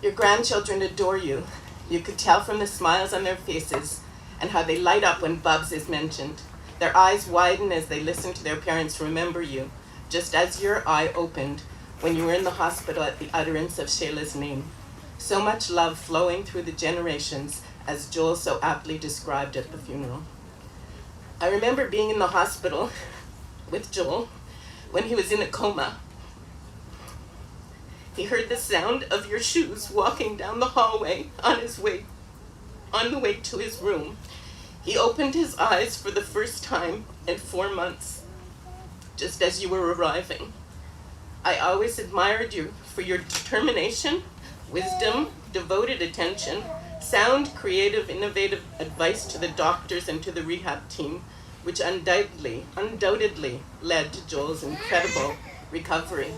Your grandchildren adore you. You could tell from the smiles on their faces and how they light up when Bubs is mentioned. Their eyes widen as they listen to their parents remember you, just as your eye opened when you were in the hospital at the utterance of Shayla's name. So much love flowing through the generations, as Joel so aptly described at the funeral. I remember being in the hospital with Joel when he was in a coma. He heard the sound of your shoes walking down the hallway on the way to his room. He opened his eyes for the first time in 4 months, just as you were arriving. I always admired you for your determination, wisdom, devoted attention, sound, creative, innovative advice to the doctors and to the rehab team, which undoubtedly led to Joel's incredible recovery.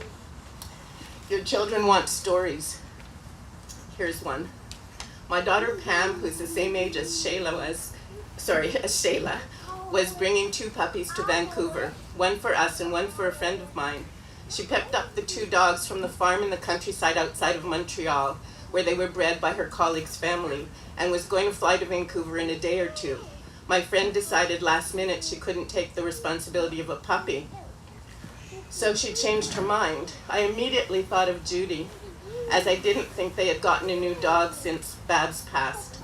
Your children want stories. Here's one. My daughter Pam, who's the same age as Shayla, was bringing 2 puppies to Vancouver, one for us and one for a friend of mine. She picked up the 2 dogs from the farm in the countryside outside of Montreal, where they were bred by her colleague's family, and was going to fly to Vancouver in a day or 2. My friend decided last minute she couldn't take the responsibility of a puppy, so she changed her mind. I immediately thought of Judi, as I didn't think they had gotten a new dog since Babs passed.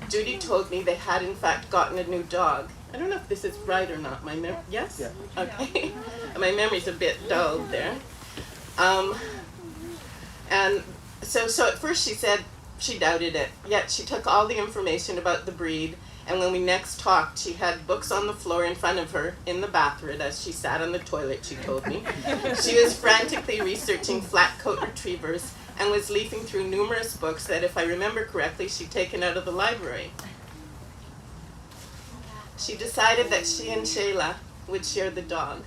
Judi told me they had in fact gotten a new dog. I don't know if this is right or not. Yes? Yeah. Okay. My memory's a bit dulled there. And so at first she said she doubted it, yet she took all the information about the breed And when we next talked, she had books on the floor in front of her in the bathroom as she sat on the toilet, she told me. She was frantically researching flat coat retrievers and was leafing through numerous books that, if I remember correctly, she'd taken out of the library. She decided that she and Shayla would share the dog.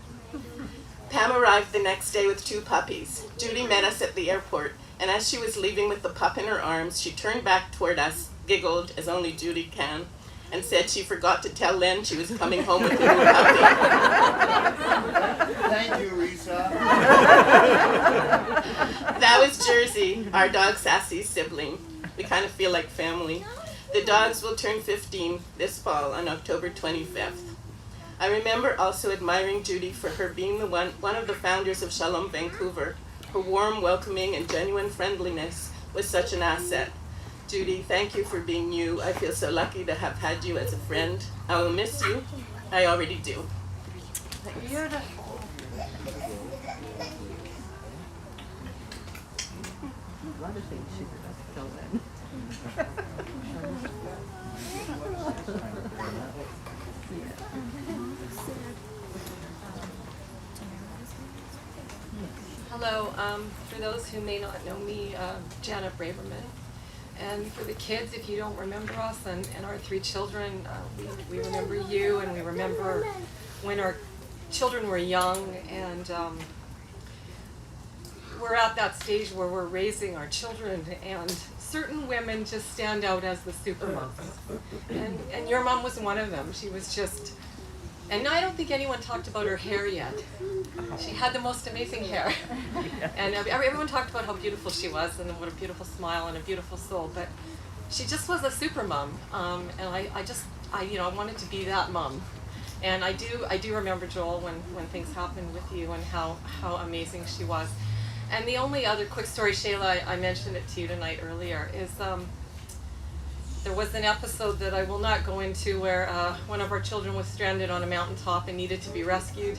Pam arrived the next day with 2 puppies. Judi met us at the airport, and as she was leaving with the pup in her arms, she turned back toward us, giggled, as only Judi can, and said she forgot to tell Len she was coming home with a new puppy. Thank you, Risa. That was Jersey, our dog Sassy's sibling. We kind of feel like family. The dogs will turn 15 this fall on October 25th. I remember also admiring Judi for her being one of the founders of Sholom, Vancouver. Her warm, welcoming, and genuine friendliness was such an asset. Judi, thank you for being you. I feel so lucky to have had you as a friend. I will miss you. I already do. Thanks. Beautiful. Hello, for those who may not know me, Janet Braverman. And for the kids, if you don't remember us and our 3 children, we remember you, and we remember when our children were young, and we're at that stage where we're raising our children, and certain women just stand out as the super moms. And your mom was one of them. She was just, and I don't think anyone talked about her hair yet. She had the most amazing hair. And everyone talked about how beautiful she was and what a beautiful smile and a beautiful soul, but she just was a super mom. And I wanted to be that mom. And I do remember, Joel, when things happened with you and how amazing she was. And the only other quick story, Shayla, I mentioned it to you tonight earlier, is there was an episode that I will not go into where one of our children was stranded on a mountaintop and needed to be rescued,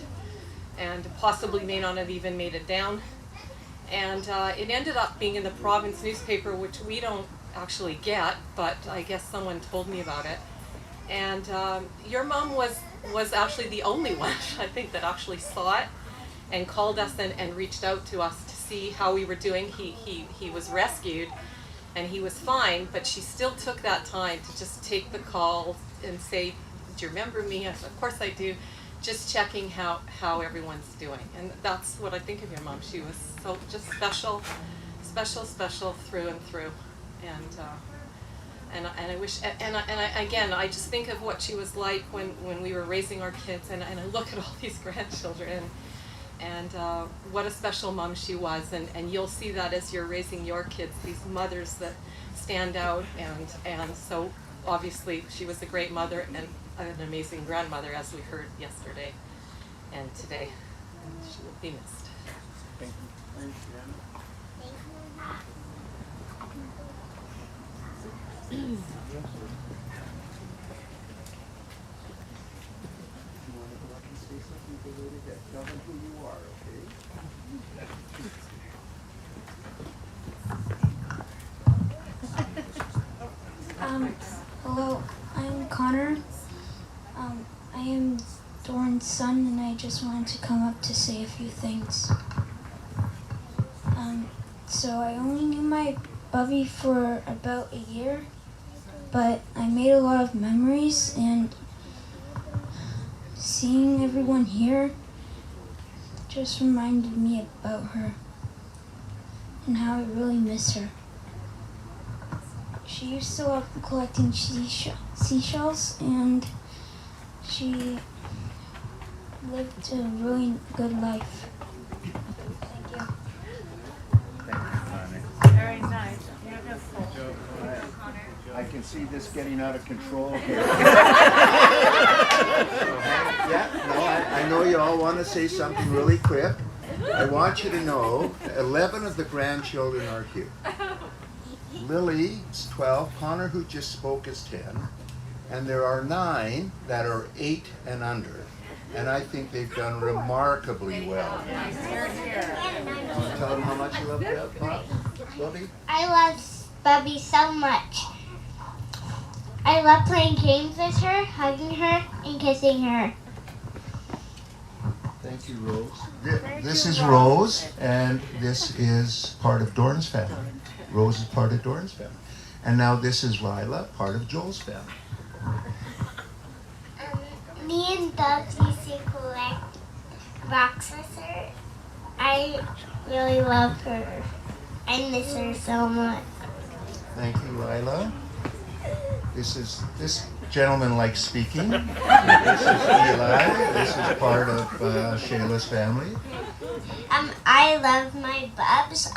and possibly may not have even made it down. And it ended up being in the province newspaper, which we don't actually get, but I guess someone told me about it. And your mom was actually the only one, I think, that actually saw it and called us and reached out to us to see how we were doing. He was rescued and he was fine, but she still took that time to just take the call and say, "Do you remember me?" I said, "Of course I do." Just checking how everyone's doing. And that's what I think of your mom. She was so just special through and through. And I wish, and again, I just think of what she was like when we were raising our kids, and I look at all these grandchildren, and what a special mom she was, and you'll see that as you're raising your kids, these mothers that stand out, and so obviously she was a great mother and an amazing grandmother, as we heard yesterday and today. And she will be missed. Thank you. Thanks, Jen. Tell them who you are, okay? Hello, I'm Connor. I am Doran's son, and I just wanted to come up to say a few things. So I only knew my Bubby for about a year, but I made a lot of memories, and seeing everyone here just reminded me about her and how I really miss her. She used to love collecting seashells, and she lived a really good life. Thank you. Very nice. Beautiful. I can see this getting out of control here. I know you all want to say something really quick. I want you to know 11 of the grandchildren are here. Lily is 12, Connor, who just spoke, is 10, and there are 9 that are 8 and under. And I think they've done remarkably well. You want to tell them how much you love Bubby? I love Bubby so much. I love playing games with her, hugging her, and kissing her. Thank you, Rose. This is Rose, and this is part of Dorn's family. Rose is part of Dorn's family. And now this is Lila, part of Joel's family. Me and Dubs used to collect rocks with her. I really love her. I miss her so much. Thank you, Lila. This gentleman likes speaking. This is Eli. This is part of Shayla's family. I love my Bubs.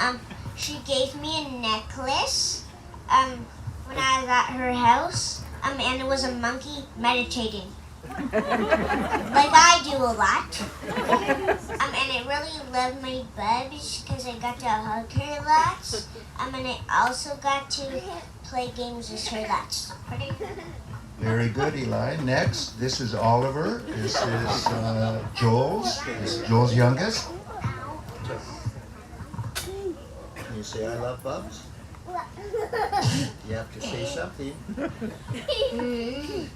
She gave me a necklace when I was at her house. And it was a monkey meditating. Like I do a lot. And I really love my Bubs because I got to hug her lots. And I also got to play games with her lots. Very good, Eli. Next, this is Oliver. This is Joel's. This is Joel's youngest. Can you say I love Bubs? You have to say something. Okay.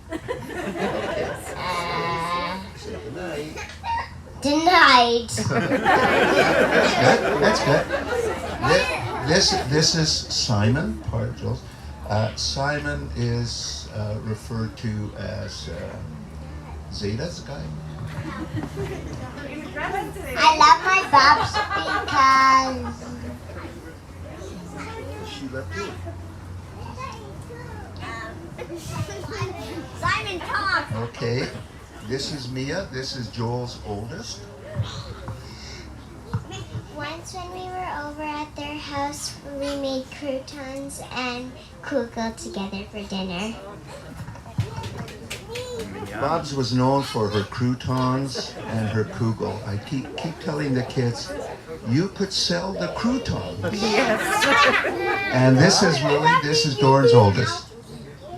Say goodnight. Tonight. That's good. This is Simon, part of Joel's. Simon is referred to as Zeta's guy. I love my Bubs because She left you. Simon, come on. Okay. This is Mia. This is Joel's oldest. Once when we were over at their house, we made croutons and kugel together for dinner. Bob's was known for her croutons and her kugel. I keep telling the kids, you could sell the croutons. Yes. And this is Dorn's oldest.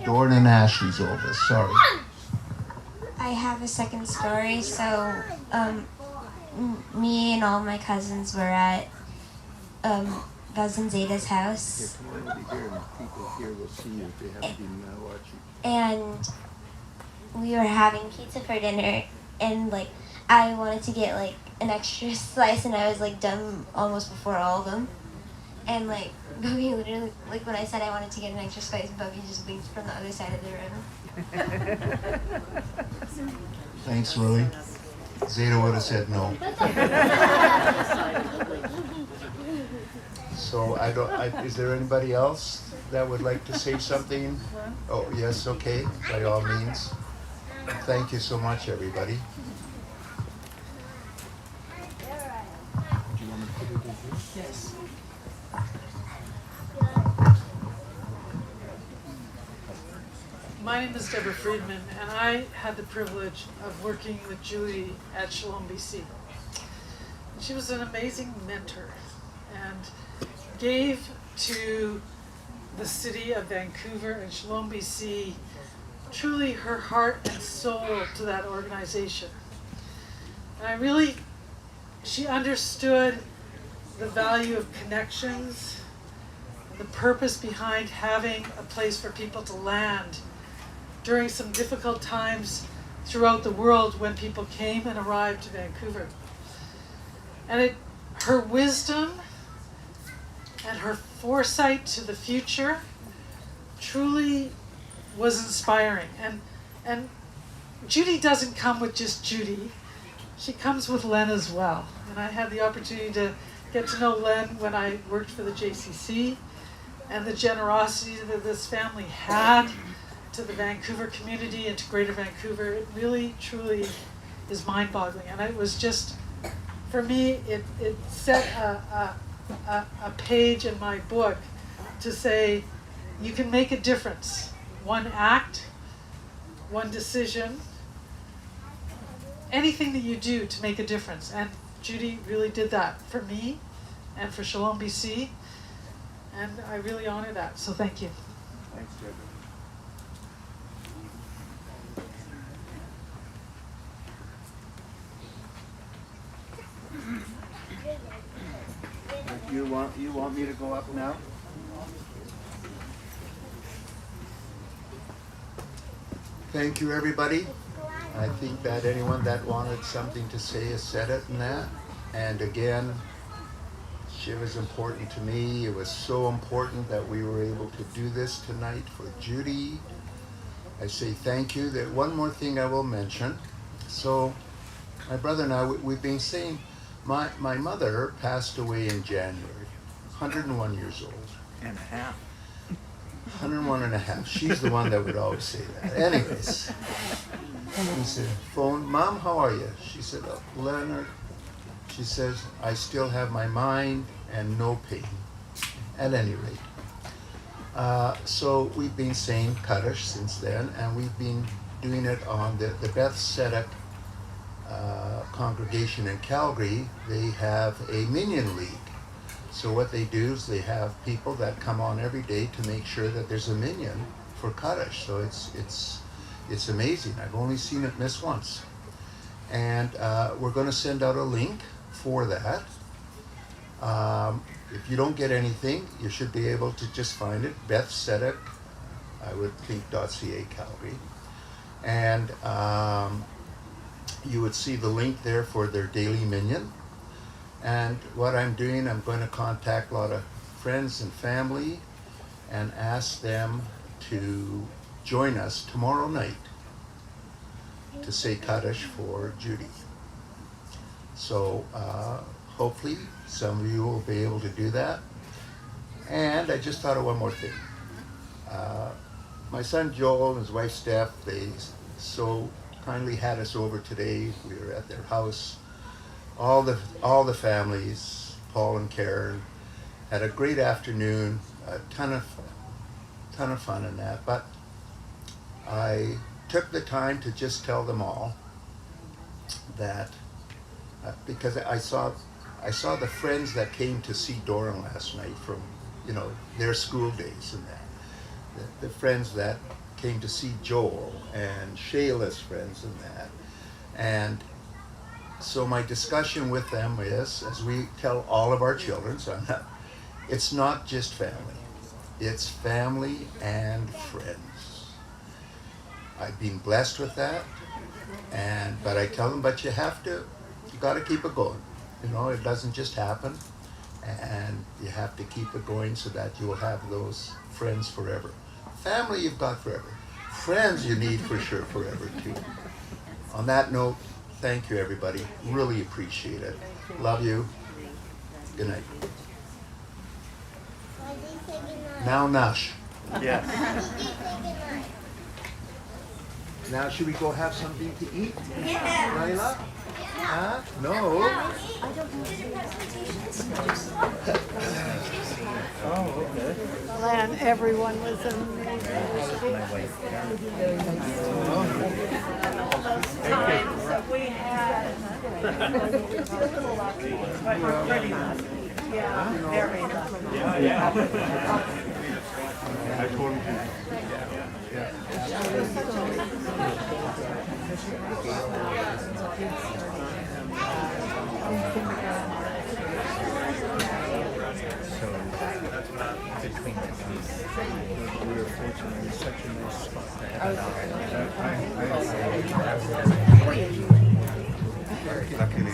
Dorn and Ashley's oldest, sorry. I have a second story. So, me and all my cousins were at cousin Zeta's house. And we were having pizza for dinner, and like I wanted to get like an extra slice, and I was like done almost before all of them. And like Bubby literally, like when I said I wanted to get an extra slice, Bubby just winked from the other side of the room. Thanks, Lily. Zeta would have said no. So is there anybody else that would like to say something? Oh, yes, okay, by all means. Thank you so much, everybody. Do you want to put it in here? Yes. My name is Deborah Friedman, and I had the privilege of working with Judi at Sholom, BC. She was an amazing mentor and gave to the city of Vancouver and Sholom, BC, truly her heart and soul to that organization. And she understood the value of connections, the purpose behind having a place for people to land during some difficult times throughout the world when people came and arrived to Vancouver. And her wisdom and her foresight to the future truly was inspiring. And Judi doesn't come with just Judi. She comes with Len as well. And I had the opportunity to get to know Len when I worked for the JCC, and the generosity that this family had to the Vancouver community and to Greater Vancouver. It really, truly is mind-boggling. And it was just, for me, it set a page in my book to say, you can make a difference. One act, one decision, anything that you do to make a difference. And Judi really did that for me and for Sholom, BC. And I really honor that. So thank you. Thanks, Deborah. You want me to go up now? thank you, everybody. I think that anyone that wanted something to say has said it and that. And again, Shiva is important to me. It was so important that we were able to do this tonight for Judi. I say thank you. That one more thing I will mention. So my brother and I, we've been saying, my mother passed away in January, 101 years old. And a half. 101 and a half. She's the one that would always say that. Anyways, he said, phone, Mom, how are you? She said, oh, Leonard. She says, I still have my mind and no pain, at any rate. So we've been saying Kaddish since then, and we've been doing it on the Beth Tzedek congregation in Calgary. They have a Minyan League. So what they do is they have people that come on every day to make sure that there's a Minyan for Kaddish. So it's amazing. I've only seen it miss once. And we're going to send out a link for that. If you don't get anything, you should be able to just find it, Beth Tzedek, I would think .ca Calgary. And you would see the link there for their daily Minyan. And what I'm doing, I'm going to contact a lot of friends and family and ask them to join us tomorrow night to say Kaddish for Judi. So hopefully some of you will be able to do that. And I just thought of one more thing. My son Joel and his wife Steph, they so kindly had us over today. We were at their house. All the families, Paul and Karen, had a great afternoon, a ton of fun in that. But I took the time to just tell them all that because I saw the friends that came to see Doran last night from their school days and that the friends that came to see Joel and Shayla's friends and that. And so my discussion with them is, as we tell all of our children, it's not just family. It's family and friends. I've been blessed with that, but I tell them, but you got to keep it going. It doesn't just happen, and you have to keep it going so that you will have those friends forever. Family you've got forever. Friends you need for sure forever too. On that note, thank you everybody. Really appreciate it. Love you. Good night. Now Nash. Yes. Now should we go have something to eat? Laila? Huh? No. Oh, okay. Glenn, everyone was amazing. Those times that we had. But we're pretty lucky. Yeah, very lucky. Yeah. I told him Between the two, we were fortunate. It was such a nice spot to have it out. Luckily,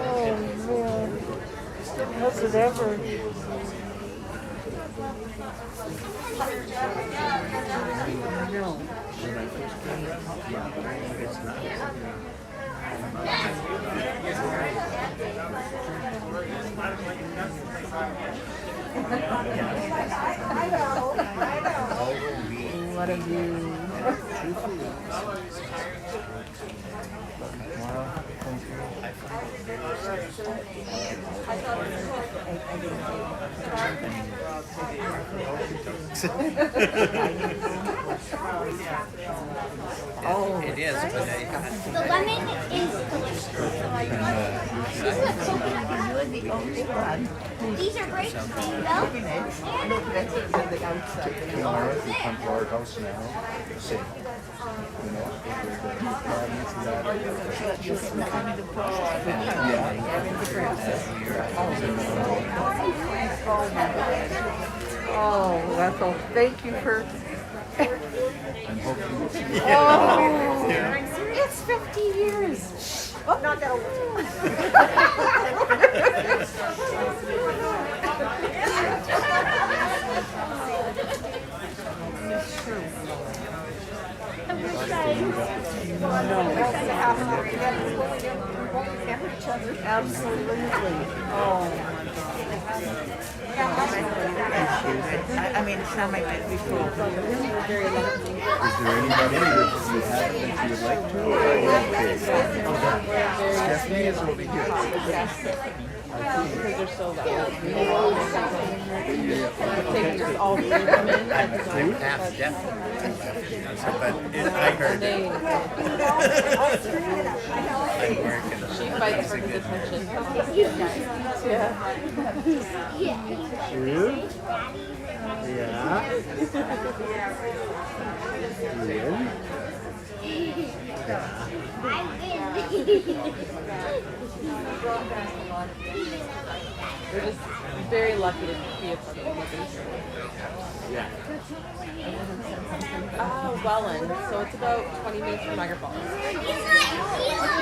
Oh, man. Has it ever? What have you? Oh, it is, but The lemon is delicious. These are great. There you go. Tomorrow, if you come to our house now, sing. You know, if there's any problems with that. Oh, that's all. Thank you for. And hopefully. Oh, it's 50 years. Oh, not that old. Absolutely. Oh I mean, it's not my bed before. Is there anybody that you have that you would like to? Stephanie is over here. Because they're so loud. Take just all three of them in. I heard She fights for his attention. Yeah. We're just very lucky to be a part of Libin. Yeah. Welland. So it's about 20 minutes from Niagara Falls.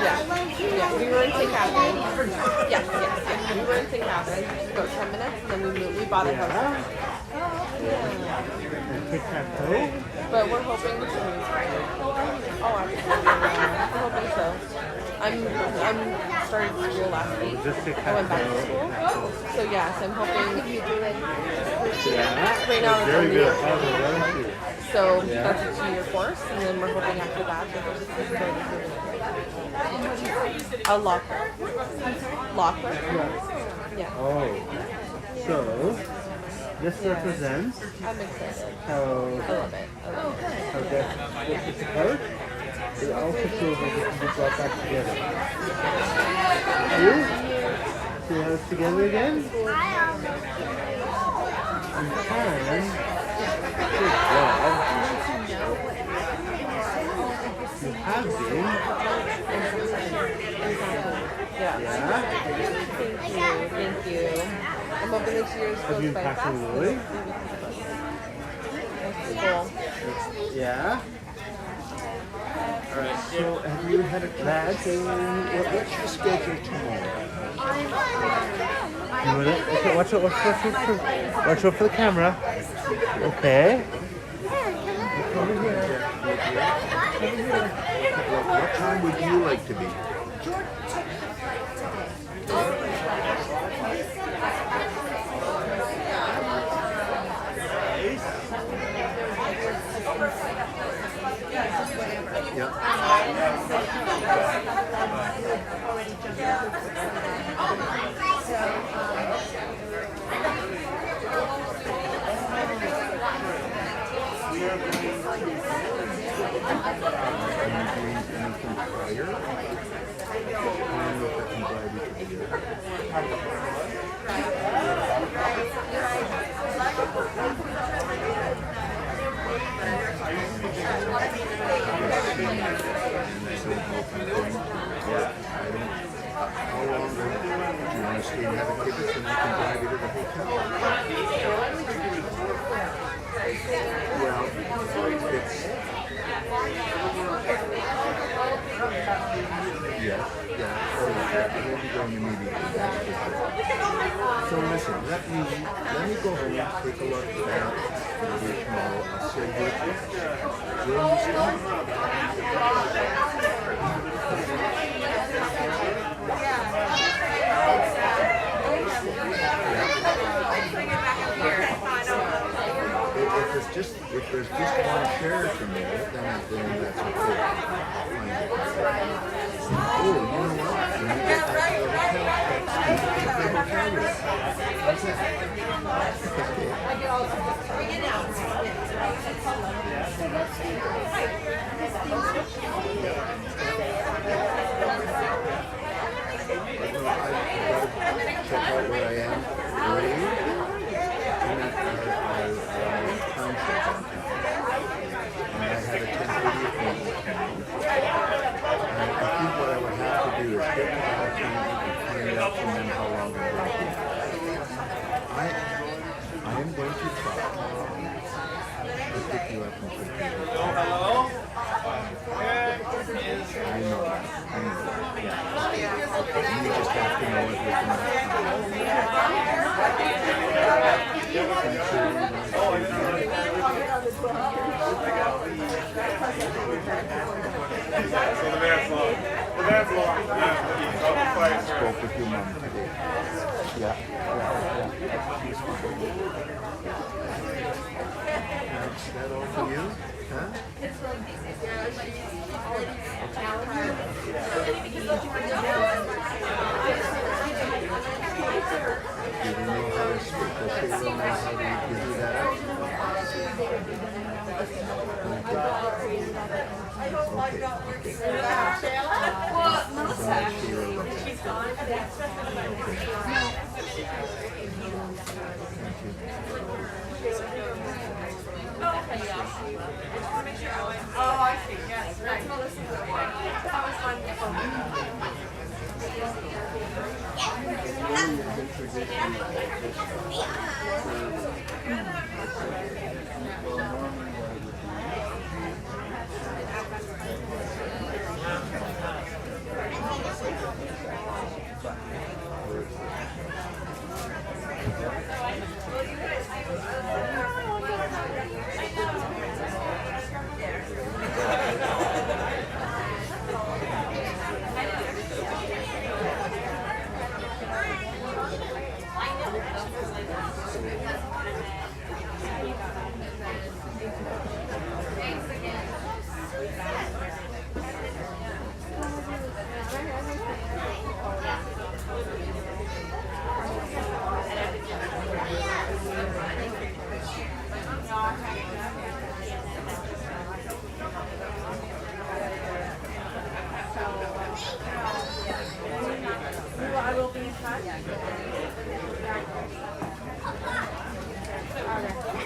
Yeah. We were in St. Catharines. Yes. We were in St. Catharines, which is about 10 minutes, and then we moved. We bought a house. But we're hoping to move. Oh, absolutely. We're hoping so. I'm started school last week. I went back to school. So yes, I'm hoping. Right now it's only so that's a 2-year course, and then we're hoping after that there's a law clerk. Yeah. Oh. So this represents I'm excited. how I love it. how death is apart. It also shows that it can be brought back together. You? See how it's together again? You can. Good job. You have been. Yeah. Thank you. I'm hoping this year's Have goes you by passed fast. away? That's cool. Yeah. Alright, so have you had a class? What's your schedule tomorrow? You want it? Okay, watch out for the camera. Okay. Over here. What time would you like to be? So listen, let me go home, take a look at that, and tomorrow I'll say good. You understand? If there's just one share from there, then that's okay. Oh, you know what? When you get back to the hotel, what's that? Check out where I am brave in our concept. And I had a 10:30 appointment. And I think what I would have to do is get to that appointment and find out from them how long they're working. I am going to try to pick you up and put you in. Hello? I know. Yeah. You just have to know it within that I spoke with your mom today. Yeah. Is that all for you? Huh? You don't know how to speak, okay, you don't know how to do that. Oh, I see. Yes, right. That was wonderful.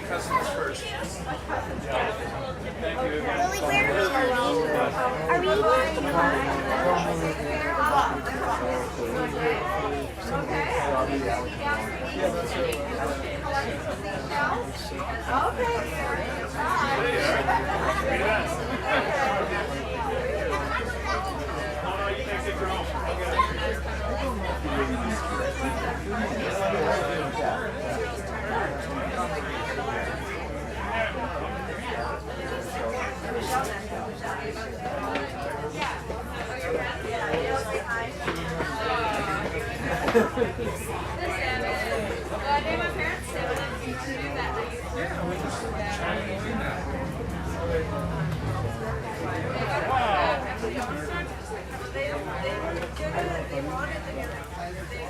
Customers first. Thank you. Are we